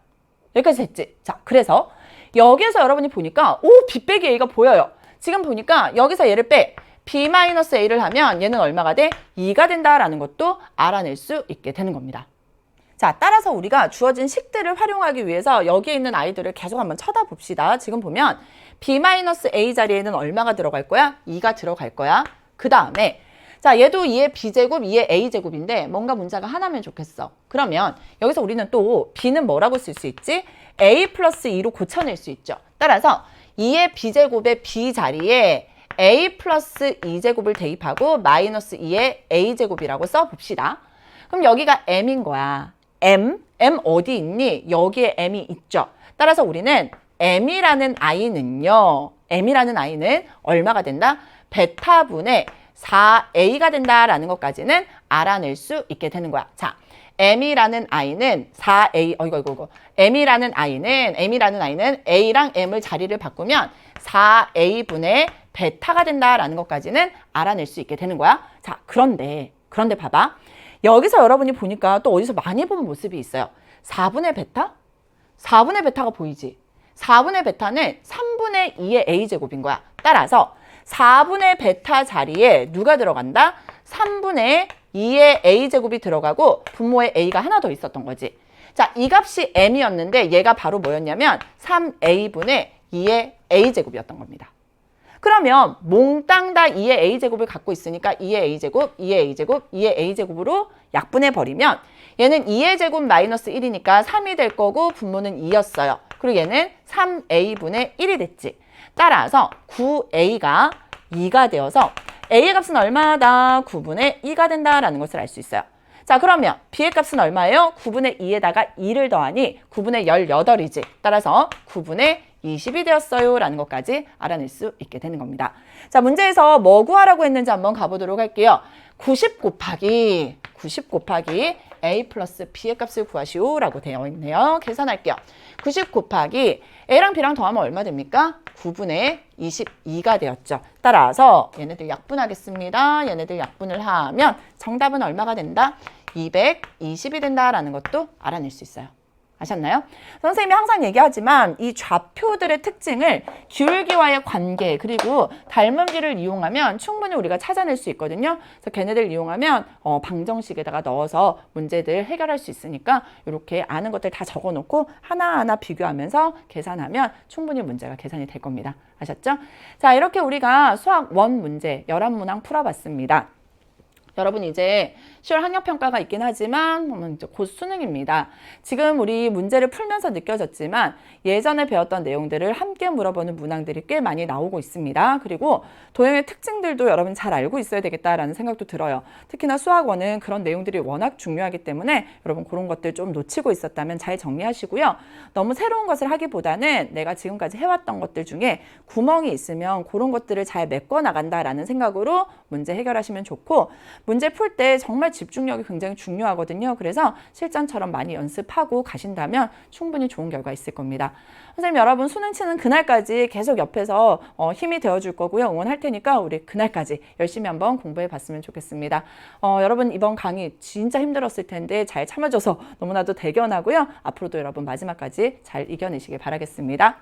여기까지 됐지? 자, 그래서 여기에서 여러분이 보니까 b 빼기 a가 보여요. 지금 보니까 여기서 얘를 빼 b-a를 하면 얘는 얼마가 돼? 2가 된다라는 것도 알아낼 수 있게 되는 겁니다. 자, 따라서 우리가 주어진 식들을 활용하기 위해서 여기에 있는 아이들을 계속 한번 쳐다봅시다. 지금 보면 b-a 자리에는 얼마가 들어갈 거야? 2가 들어갈 거야. 그 다음에 자, 얘도 2의 b제곱, 2의 a제곱인데 뭔가 문자가 하나면 좋겠어. 그러면 여기서 우리는 또 b는 뭐라고 쓸 수 있지? a 플러스 2로 고쳐낼 수 있죠. 따라서 2의 b제곱의 b 자리에 a 플러스 2제곱을 대입하고 마이너스 2의 a제곱이라고 써봅시다. 그럼 여기가 m인 거야. m 어디 있니? 여기에 m이 있죠. 따라서 우리는 m이라는 아이는 얼마가 된다? 베타분의 4a가 된다라는 것까지는 알아낼 수 있게 되는 거야. 자, m이라는 아이는 4a, m이라는 아이는 a랑 m을 자리를 바꾸면 4a분의 베타가 된다라는 것까지는 알아낼 수 있게 되는 거야. 자, 그런데 봐봐. 여기서 여러분이 보니까 또 어디서 많이 본 모습이 있어요. 4분의 베타? 4분의 베타가 보이지? 4분의 베타는 3분의 2의 a제곱인 거야. 따라서 4분의 베타 자리에 누가 들어간다? 3분의 2의 a제곱이 들어가고 분모에 a가 하나 더 있었던 거지. 자, 이 값이 m이었는데 얘가 바로 뭐였냐면 3a분의 2의 a제곱이었던 겁니다. 그러면 몽땅 다 2의 a제곱을 갖고 있으니까 2의 a제곱, 2의 a제곱, 2의 a제곱으로 약분해 버리면 얘는 2의 제곱 마이너스 1이니까 3이 될 거고 분모는 2였어요. 그리고 얘는 3a분의 1이 됐지. 따라서 9a가 2가 되어서 a의 값은 얼마다? 9분의 2가 된다라는 것을 알 수 있어요. 자, 그러면 b의 값은 얼마예요? 9분의 2에다가 2를 더하니 9분의 18이지. 따라서 9분의 20이 되었어요 라는 것까지 알아낼 수 있게 되는 겁니다. 자, 문제에서 뭐 구하라고 했는지 한번 가보도록 할게요. 90 곱하기 a 플러스 b의 값을 구하시오 라고 되어 있네요. 계산할게요. 90 곱하기 a랑 b랑 더하면 얼마 됩니까? 9분의 22가 되었죠. 따라서 얘네들 약분하겠습니다. 얘네들 약분을 하면 정답은 얼마가 된다? 220이 된다라는 것도 알아낼 수 있어요. 아셨나요? 선생님이 항상 얘기하지만 이 좌표들의 특징을 기울기와의 관계 그리고 닮은기를 이용하면 충분히 우리가 찾아낼 수 있거든요. 그래서 걔네들 이용하면 방정식에다가 넣어서 문제들 해결할 수 있으니까 이렇게 아는 것들 다 적어놓고 하나하나 비교하면서 계산하면 충분히 문제가 계산이 될 겁니다. 아셨죠? 자, 이렇게 우리가 수학 원 문제 11문항 풀어봤습니다. 여러분 이제 10월 학력평가가 있긴 하지만 이제 곧 수능입니다. 지금 우리 문제를 풀면서 느껴졌지만 예전에 배웠던 내용들을 함께 물어보는 문항들이 꽤 많이 나오고 있습니다. 그리고 도형의 특징들도 여러분 잘 알고 있어야 되겠다라는 생각도 들어요. 특히나 수학원은 그런 내용들이 워낙 중요하기 때문에 여러분 그런 것들 좀 놓치고 있었다면 잘 정리하시고요. 너무 새로운 것을 하기보다는 내가 지금까지 해왔던 것들 중에 구멍이 있으면 그런 것들을 잘 메꿔 나간다라는 생각으로 문제 해결하시면 좋고, 문제 풀 때 정말 집중력이 굉장히 중요하거든요. 그래서 실전처럼 많이 연습하고 가신다면 충분히 좋은 결과 있을 겁니다. 선생님, 여러분 수능 치는 그날까지 계속 옆에서 힘이 되어줄 거고요. 응원할 테니까 우리 그날까지 열심히 한번 공부해 봤으면 좋겠습니다. 여러분 이번 강의 진짜 힘들었을 텐데 잘 참아줘서 너무나도 대견하고요. 앞으로도 여러분 마지막까지 잘 이겨내시길 바라겠습니다.